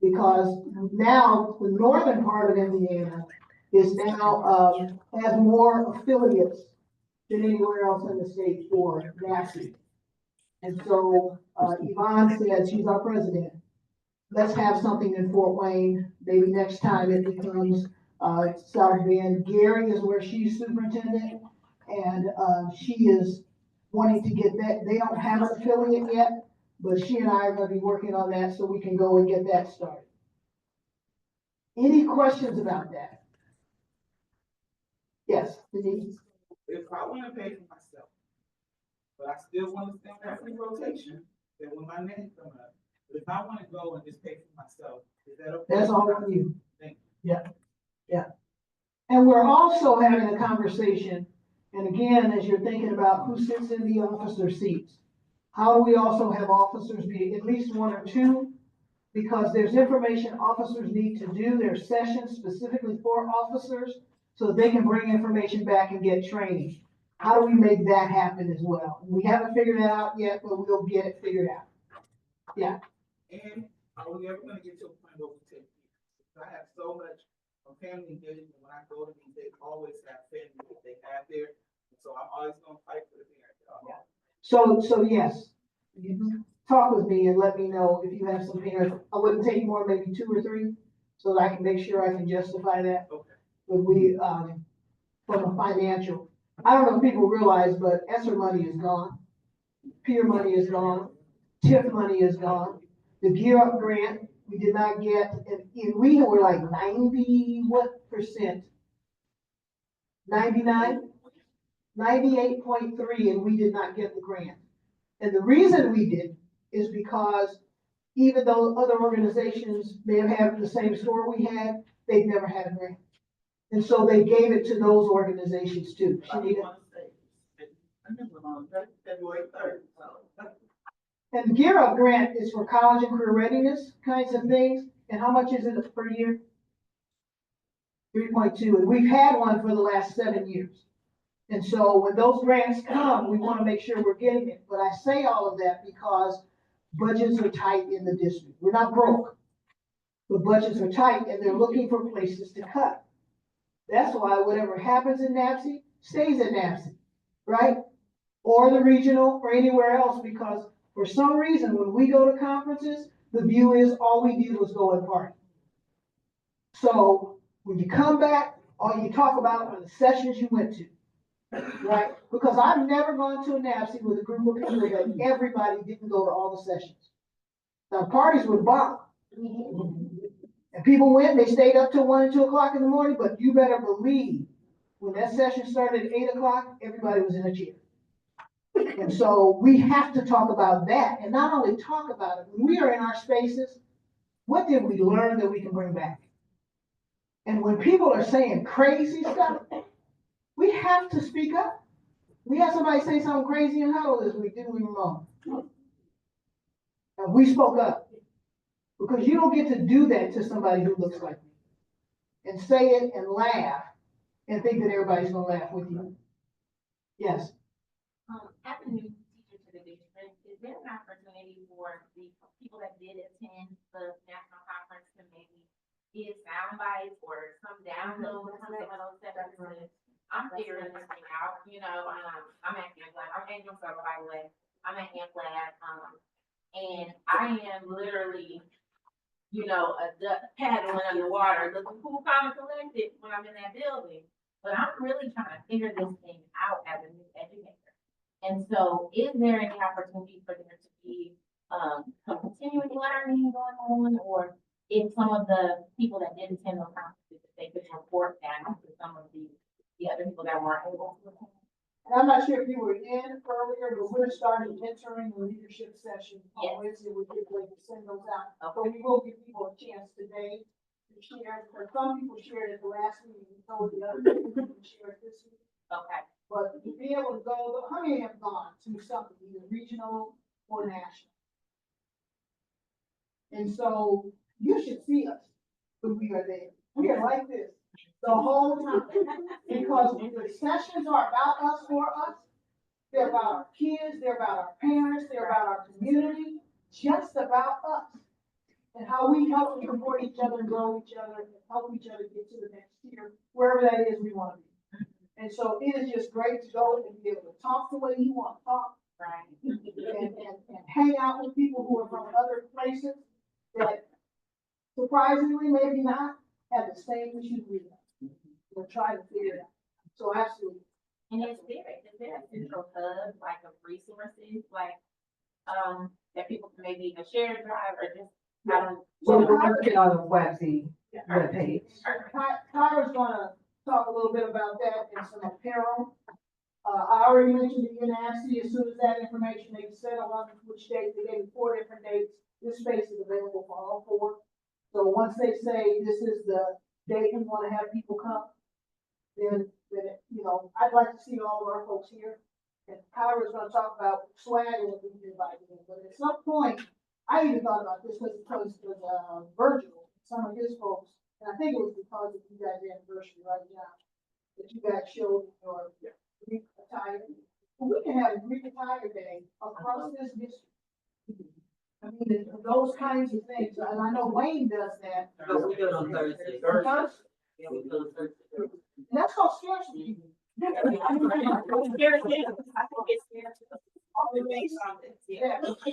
Because now the northern part of Indiana is now, has more affiliates than anywhere else in the state for NAPSI. And so, Yvonne said, she's our president, let's have something in Fort Wayne. Maybe next time it becomes, South Bend. Gary is where she's superintendent, and, she is wanting to get that. They don't have an affiliate yet, but she and I are gonna be working on that so we can go and get that started. Any questions about that? Yes, Denise? If I wanna pay for myself, but I still wanna stay on free rotation, then when my name come up, but if I wanna go and just pay for myself, is that okay? That's all on you. Thank Yeah, yeah. And we're also having a conversation, and again, as you're thinking about who sits in the officer seats, how do we also have officers be at least one or two? Because there's information officers need to do, there's sessions specifically for officers, so that they can bring information back and get training. How do we make that happen as well? We haven't figured that out yet, but we'll get it figured out. Yeah. And are we ever gonna get to a point where we take kids? I have so much family engagement, when I go to these, they always have family that they have there, so I'm always gonna fight for the parents. So yes, you talk with me and let me know if you have some parents. I wouldn't take more, maybe 2 or 3, so that I can make sure I can justify that. Okay. But we, from a financial, I don't know if people realize, but ESSER money is gone. Peer money is gone. TIF money is gone. The Gear Up grant, we did not get, and we were like 90 what %? 99? 98.3, and we did not get the grant. And the reason we didn't is because even though other organizations may have had the same score we had, they've never had a grant. And so they gave it to those organizations too. Shanita? I remember on February 3rd. And the Gear Up grant is for college and career readiness kinds of things. And how much is it per year? 3.2, and we've had one for the last 7 years. And so when those grants come, we want to make sure we're getting it. But I say all of that because budgets are tight in the district. We're not broke, but budgets are tight and they're looking for places to cut. That's why whatever happens in NAPSI stays in NAPSI, right? Or the regional or anywhere else, because for some reason, when we go to conferences, the view is all we did was go and party. So when you come back, all you talk about are the sessions you went to. Right? Because I've never gone to a NAPSI with a group of people that everybody didn't go to all the sessions. Now, parties were bomb. And people went, they stayed up till 1 and 2 o'clock in the morning, but you better believe when that session started at 8 o'clock, everybody was in a chair. And so we have to talk about that, and not only talk about it, when we are in our spaces, what did we learn that we can bring back? And when people are saying crazy stuff, we have to speak up. We had somebody say something crazy in huddle this week, didn't we, Ramon? And we spoke up. Because you don't get to do that to somebody who looks like me. And say it and laugh and think that everybody's gonna laugh with you. Yes. As a new teacher to the district, is there an opportunity for the people that did attend the national conference to maybe download some of those sentences. I'm figuring this thing out, you know, I'm at Amplab, I'm Angel Summer, by the way. I'm at Amplab, and I am literally, you know, a duck paddling underwater, looking cool, calm, and collected when I'm in that building. But I'm really trying to figure this thing out as a new educator. And so is there any opportunity for there to be, some continuing learning going on? Or if some of the people that did attend those conferences, if they could report that to some of the other people that weren't able to attend? And I'm not sure if you were in earlier, but we're starting mentoring the leadership session Yes. on Wednesday. We're getting ready to send those out. Okay. But we will give people a chance today to share, or some people shared at the last meeting, some of the other people didn't share it this week. Okay. But to be able to go, how many have gone to something, either regional or national? And so you should see us when we are there. We are like this the whole time. Because the sessions are about us, for us. They're about our kids, they're about our parents, they're about our community, just about us. And how we help and support each other and grow each other and help each other get to the next tier, wherever that is we want to be. And so it is just great to go and be able to talk the way you want to talk. Right. And hang out with people who are from other places that surprisingly, maybe not, have the same issues we have. We're trying to figure it out. So absolutely. And is there a central hub, like of resources, like, that people can maybe even share a drive or just, I don't. Well, we're working on the FWABSE webpage. Tyler's gonna talk a little bit about that and some apparel. I already mentioned the NAFC. As soon as that information, they settle on which date, they gave me 4 different dates. This space is available for all 4. So once they say this is the date we wanna have people come, then, you know, I'd like to see all of our folks here. And Tyler's gonna talk about swag and what we can invite in, but at some point, I even thought about this because Virgil, some of his folks, and I think it was because of you guys' anniversary right now, that you guys showed your Greek attire. Well, we can have a Greek attire day across this district. I mean, those kinds of things, and I know Wayne does that. But we do it on Thursday. Because- Yeah, we do it on Thursday. And that's called scarcity. Yeah, it's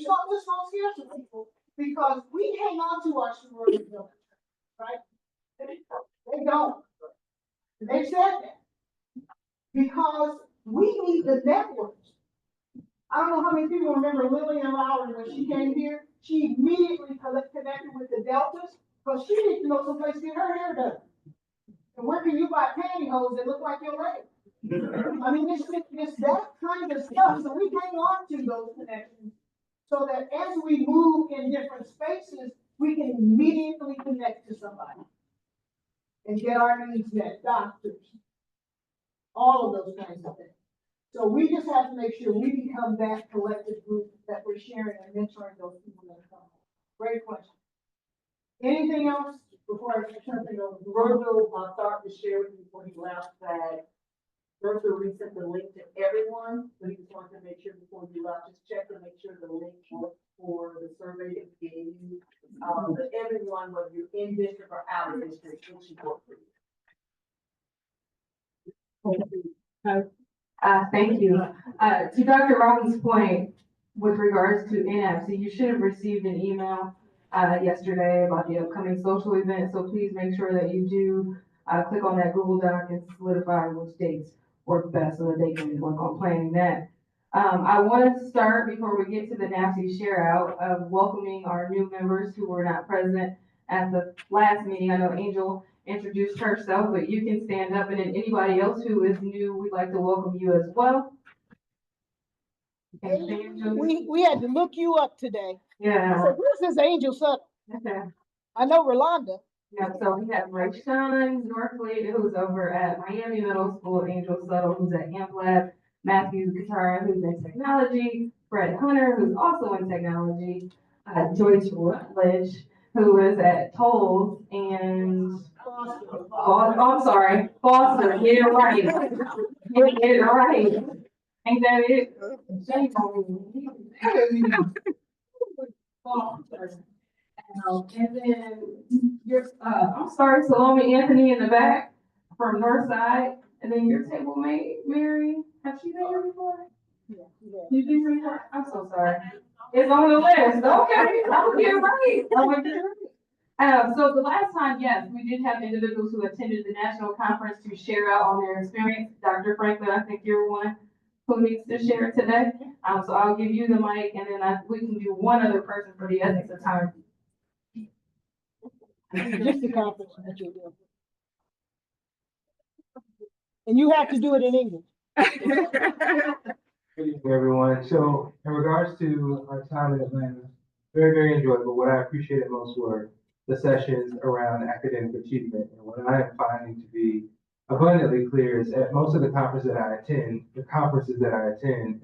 not just all scarcity people, because we hang on to our sorority buildings, right? They don't. They said that. Because we need the networks. I don't know how many people remember Lillian Lowry when she came here. She immediately connected with the Deltas, because she needed to know someplace to get her hair done. And where can you buy pantyhose that look like your leg? I mean, it's that kind of stuff, so we hang on to those connections, so that as we move in different spaces, we can immediately connect to somebody. And get our needs met, doctors, all of those kinds of things. So we just have to make sure we become that collective group that we're sharing and mentoring those people that come. Great question. Anything else before I turn it over? Virgil, I'll start to share with you before he left that Virgil resent the link to everyone, but he just wanted to make sure before you left, just check to make sure the link for the survey that we gave you, that everyone, whether you're in district or out of district, will support for you. Thank you. To Dr. Robbins' point, with regards to NFC, you should have received an email yesterday about the upcoming social event, so please make sure that you do click on that Google Doc and solidify which dates work best so that they can work on planning that. I wanted to start before we get to the NAFC share out of welcoming our new members who were not present at the last meeting. I know Angel introduced herself, but you can stand up, and then anybody else who is new, we'd like to welcome you as well. We had to look you up today. Yeah. So who's this Angel Sutton? Okay. I know Rolanda. Yeah, so we have Rayshawn Northlead, who's over at Miami Middle School, Angel Suttle, who's at AmpLab, Matthew Guitar, who's in technology, Fred Hunter, who's also in technology, Joyce Rutledge, who is at Tolles, and I'm sorry, Foster, get it right. Get it right. Ain't that it? And then I'm sorry, Salome Anthony in the back. from Northside, and then your table mate, Mary, have she been here before? You did bring her? I'm so sorry. It's on the list, okay, I'll get right. I'll get right. So the last time, yes, we did have individuals who attended the national conference to share out on their experience. Dr. Franklin, I think you're one who needs to share today. So I'll give you the mic, and then we can do one other person for the ethics of time. Just the conference that you're doing. And you have to do it in English. Good evening, everyone. So in regards to our time in Atlanta, very, very enjoyable. What I appreciated most were the sessions around academic achievement. And what I am finding to be abundantly clear is at most of the conferences that I attend,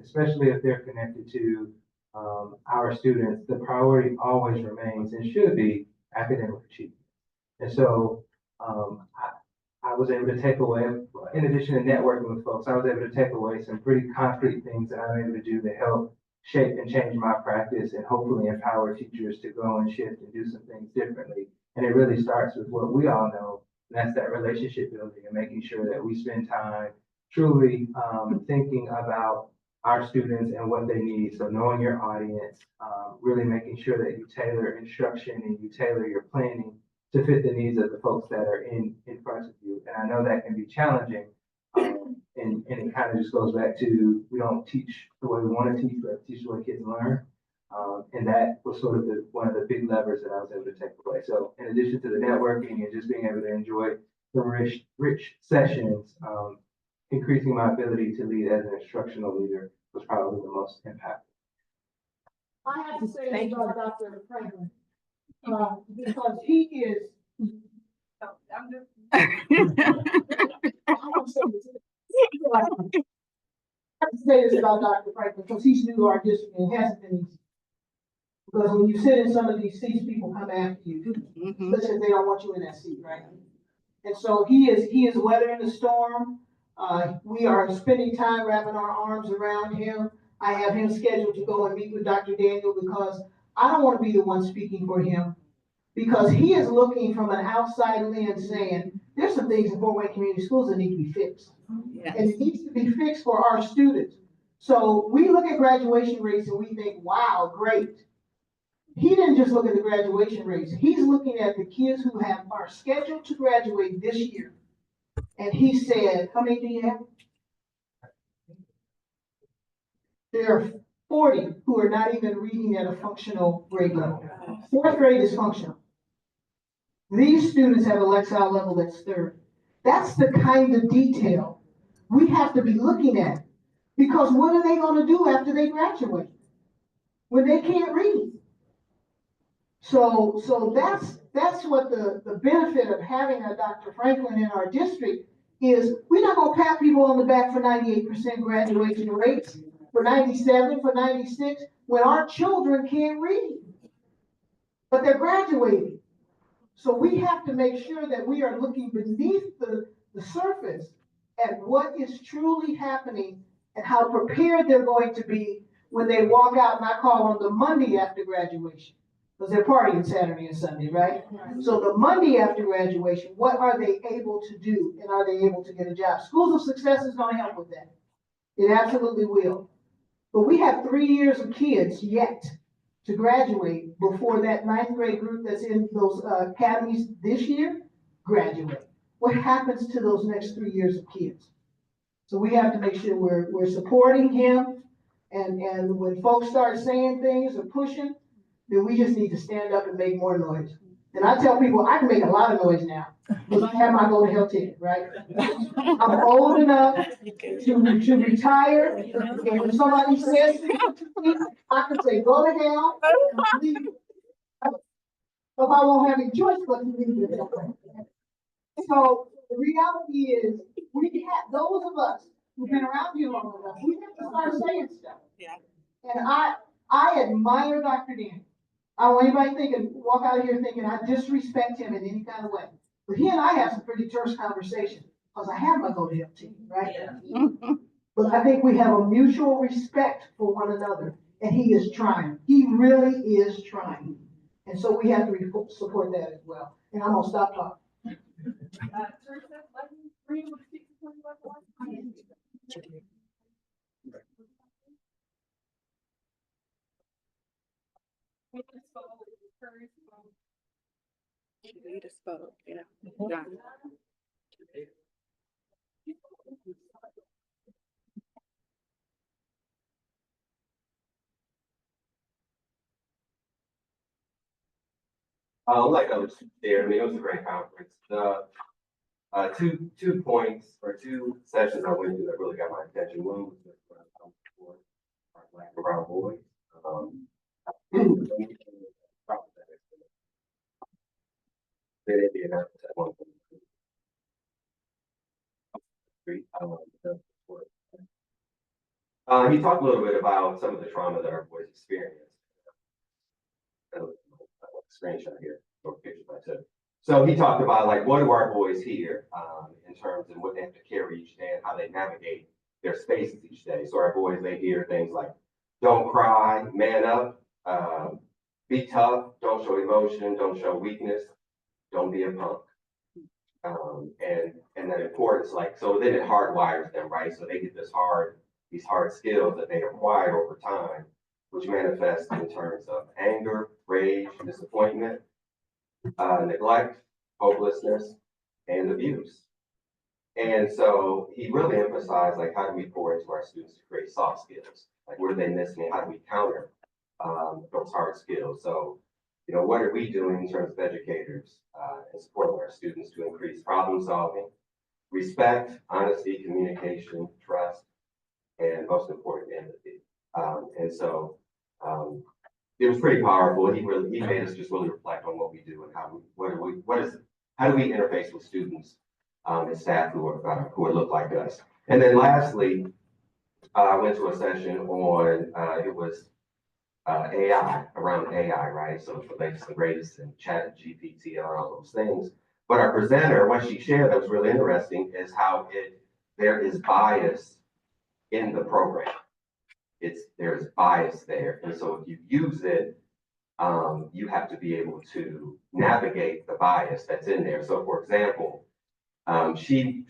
especially if they're connected to our students, the priority always remains and should be academic achievement. And so I was able to take away, in addition to networking with folks, I was able to take away some pretty concrete things that I'm able to do to help shape and change my practice and hopefully empower teachers to go and shift and do some things differently. And it really starts with what we all know, and that's that relationship building and making sure that we spend time truly thinking about our students and what they need. So knowing your audience, really making sure that you tailor instruction and you tailor your planning to fit the needs of the folks that are in front of you. And I know that can be challenging. And it kind of just goes back to, we don't teach the way we want to teach, we have to teach the way kids learn. And that was sort of one of the big levers that I was able to take away. So in addition to the networking and just being able to enjoy the rich sessions, increasing my ability to lead as an instructional leader was probably the most impactful. I have to say this about Dr. Franklin, because he is. I'm just. I want to say this. I have to say this about Dr. Franklin, because he's new to our district and it hasn't been easy. Because when you sit in some of these seats, people come after you, especially if they don't want you in that seat, right? And so he is weathering the storm. We are spending time wrapping our arms around him. I have him scheduled to go and meet with Dr. Daniel because I don't want to be the one speaking for him, because he is looking from an outside lens saying, there's some things in Fort Wayne Community Schools that need to be fixed. Yes. And it needs to be fixed for our students. So we look at graduation rates and we think, wow, great. He didn't just look at the graduation rates. He's looking at the kids who are scheduled to graduate this year. And he said, how many do you have? There are 40 who are not even reading at a functional grade level. Fourth grade is functional. These students have a Lexile level that's third. That's the kind of detail we have to be looking at, because what are they going to do after they graduate when they can't read? So that's what the benefit of having a Dr. Franklin in our district is. We're not going to pat people on the back for 98% graduation rates, for 97, for 96, when our children can't read, but they're graduating. So we have to make sure that we are looking beneath the surface at what is truly happening and how prepared they're going to be when they walk out, and I call on the Monday after graduation, because they're partying Saturday and Sunday, right? So the Monday after graduation, what are they able to do, and are they able to get a job? Schools of Success is going to help with that. It absolutely will. But we have 3 years of kids yet to graduate before that 9th grade group that's in those academies this year graduate. What happens to those next 3 years of kids? So we have to make sure we're supporting him, and when folks start saying things or pushing, then we just need to stand up and make more noise. And I tell people I can make a lot of noise now because I have my Go to Hell ticket, right? I'm old enough to retire, and when somebody says something to me, I can say, go to hell, leave. But I won't have any choice but to leave it that way. So the reality is, we have those of us who've been around here long enough, we have to start saying stuff. Yeah. And I admire Dr. Dan. I don't want anybody walk out of here thinking I disrespect him in any kind of way. But he and I have some pretty terse conversations because I have my Go to Hell team, right? Yeah. But I think we have a mutual respect for one another, and he is trying. He really is trying. And so we have to support that as well. And I'm gonna stop talking. Lead us both, yeah. Yeah. Like others there, I mean, it was a great conference. The two points or two sessions I went to that really got my attention. One was for our Black and brown boys. They didn't be announced at one point. He talked a little bit about some of the trauma that our boys experienced. Screenshot here, or pictures I took. So he talked about like, what do our boys hear in terms of what they have to carry each day and how they navigate their spaces each day. So our boys, they hear things like, don't cry, man up, be tough, don't show emotion, don't show weakness, don't be a punk. And that importance, like, so then it hardwires them, right? So they get these hard skills that they acquire over time, which manifest in terms of anger, rage, disappointment, neglect, hopelessness, and abuse. And so he really emphasized, like, how do we pour into our students to create soft skills? Like, what are they missing? How do we counter those hard skills? So, you know, what are we doing in terms of educators and supporting our students to increase problem solving, respect, honesty, communication, trust, and most important, empathy. And so it was pretty powerful. He made us just really reflect on what we do and how do we interface with students and staff who look like us. And then lastly, I went to a session on it was AI, around AI, right? So the latest and greatest and chat GPT and all those things. But our presenter, what she shared that was really interesting is how there is bias in the program. There's bias there. And so if you use it, you have to be able to navigate the bias that's in there. So for example, she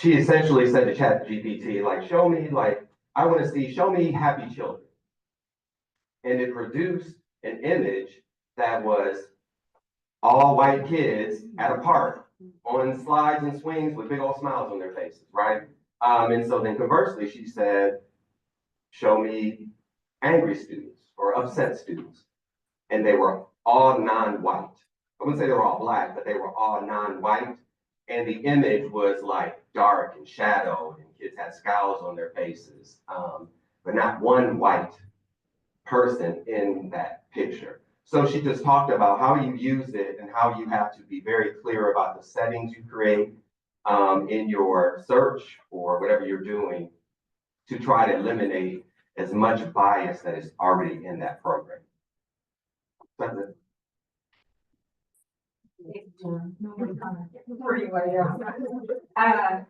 essentially said to ChatGPT, like, show me happy children. And it produced an image that was all white kids at a park on slides and swings with big old smiles on their faces, right? And so then conversely, she said, show me angry students or upset students. And they were all non-white. I wouldn't say they were all black, but they were all non-white. And the image was like dark and shadowed, and kids had scowls on their faces, but not one white person in that picture. So she just talked about how you use it and how you have to be very clear about the settings you create in your search or whatever you're doing to try to eliminate as much bias that is already in that program. That's it.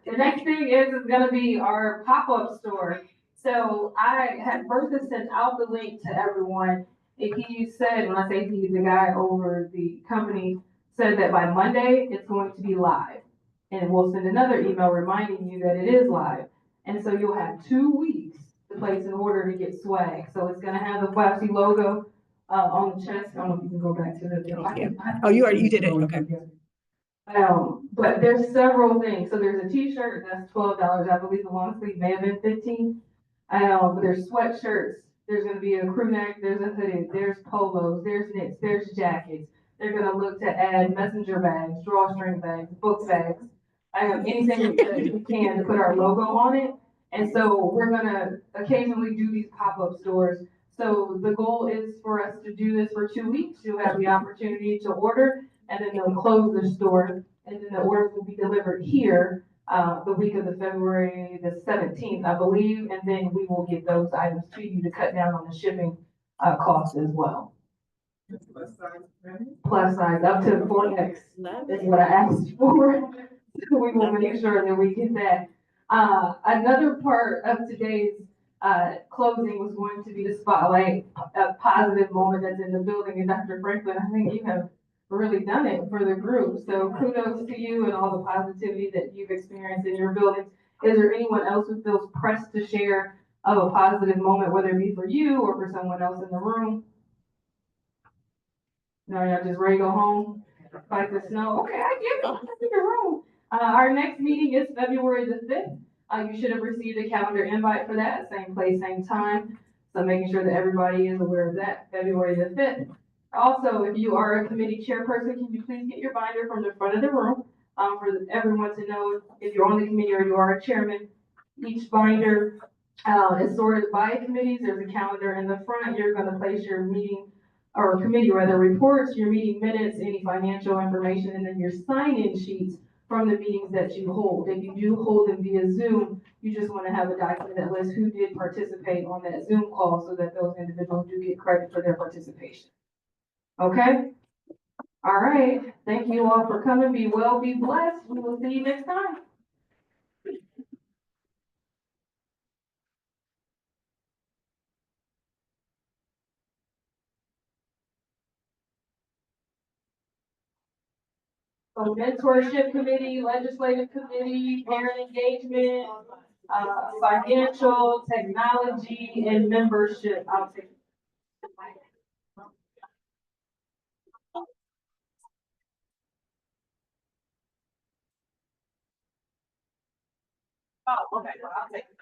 The next thing is gonna be our pop-up store. So I had Bertha sent out the link to everyone. If he said, when I say he, the guy over the company, said that by Monday, it's going to be live. And we'll send another email reminding you that it is live. And so you'll have 2 weeks to place an order to get swag. So it's gonna have the FWABSE logo on the chest. I don't know if you can go back to the. Oh, you did it, okay. But there's several things. So there's a t-shirt that's $12. I believe the long sleeve may have been 15. But there's sweatshirts. There's going to be a crew neck. There's a hoodie. There's polos. There's knits. There's jackets. They're going to look to add messenger bags, drawstring bags, book bags. Anything that we can to put our logo on it. And so we're going to occasionally do these pop-up stores. So the goal is for us to do this for 2 weeks. You'll have the opportunity to order, and then they'll close the store, and then the orders will be delivered here the week of the February the 17th, I believe, and then we will get those items to you to cut down on the shipping costs as well. Plus size up to 4X is what I asked for. We will make sure that we get that. Another part of today's closing was going to be to spotlight a positive moment that's in the building. And Dr. Franklin, I think you have really done it for the group. So kudos to you and all the positivity that you've experienced in your buildings. Is there anyone else who feels pressed to share of a positive moment, whether it be for you or for someone else in the room? No, y'all just ready to go home, fight the snow? Okay, I get it, in the room. Our next meeting is February the 5th. You should have received a calendar invite for that, same place, same time. So making sure that everybody is aware of that, February the 5th. Also, if you are a committee chairperson, can you please get your binder from the front of the room, for everyone to know if you're on the committee or you are a chairman. Each binder, is sorted by committees. There's a calendar in the front. You're gonna place your meeting or committee rather reports, your meeting minutes, any financial information, and then your sign-in sheets from the meetings that you hold. If you do hold them via Zoom, you just want to have a document that lists who did participate on that Zoom call so that those individuals do get credit for their participation. Okay? All right. Thank you all for coming. Be well, be blessed. We will see you next time. So mentorship committee, legislative committee, parent engagement, financial, technology, and membership. I'll take. Oh, okay, well, I'll take it.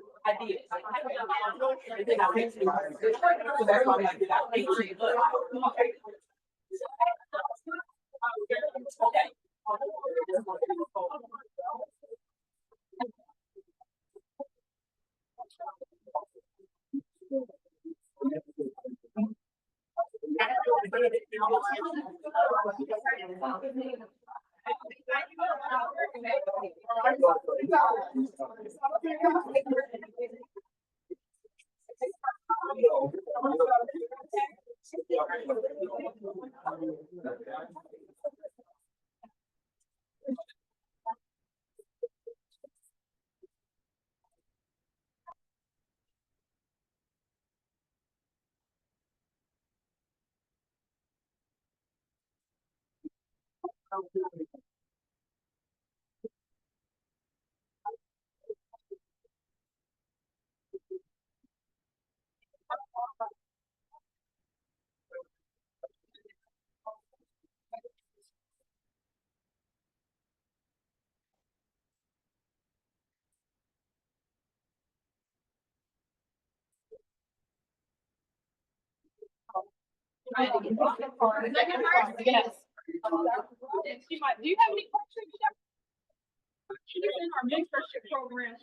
I think I did. Yes. Do you have any questions? In our mentorship program.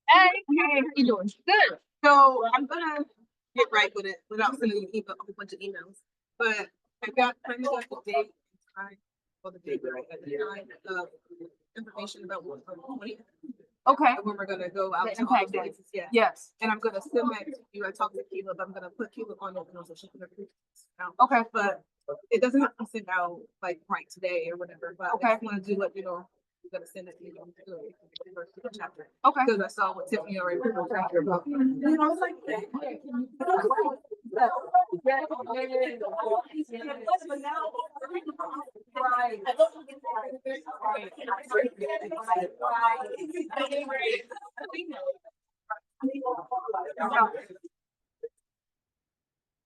Hey, how you doing? Good. So I'm gonna get right with it without sending you a whole bunch of emails. But I got kind of like the date and time, or the date, right? At the time of information about what, 20th Okay. When we're gonna go out to all those places, yeah. Yes. And I'm gonna send that to you. I talked to Caleb, I'm gonna put Caleb on it, so she can approve it. Okay. But it doesn't have to be sent out like right today or whatever, but I just wanna do what, you know, I'm gonna send it to you. Chapter. Okay. Cause I saw what Tiffany already put on chapter about. You know, I was like.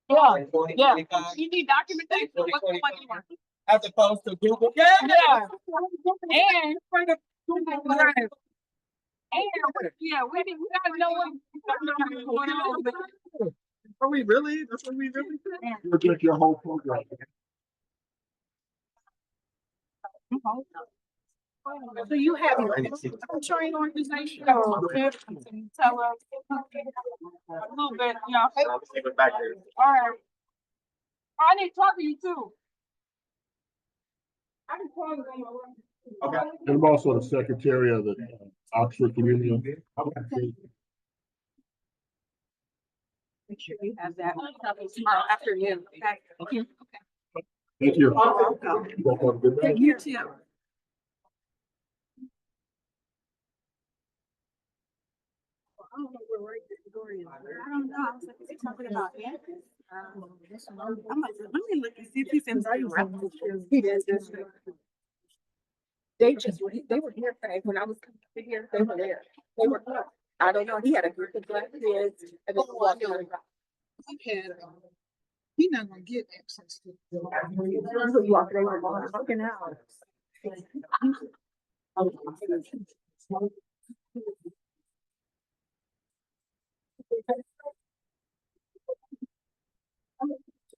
Yeah, yeah. You need documentation. What's going on? As opposed to Google. Yeah. And. And, yeah, we gotta know what's going on. Are we really? That's what we really do? You'll get your whole program. So you have your train organization. Tell us a little bit, you know. All right. I need to talk to you too. I can call you on my way. Okay. And I'm also the secretary of the Oxford Community. Make sure you have that tomorrow afternoon. Okay. Okay. Thank you. Thank you too. I don't know where right the door is. I don't know. I was like, is he talking about Anthony? I'm like, let me look and see if he's in the He did this. They were here when I was coming here. They were there. They were. I don't know. He had a group of black kids and they walked around. He's not gonna get access to. They were walking out.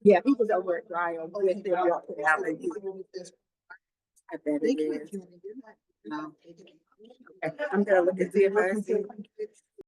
Yeah, he was over at Ryan. With them walking out. I bet it is. I'm gonna look and see if I see.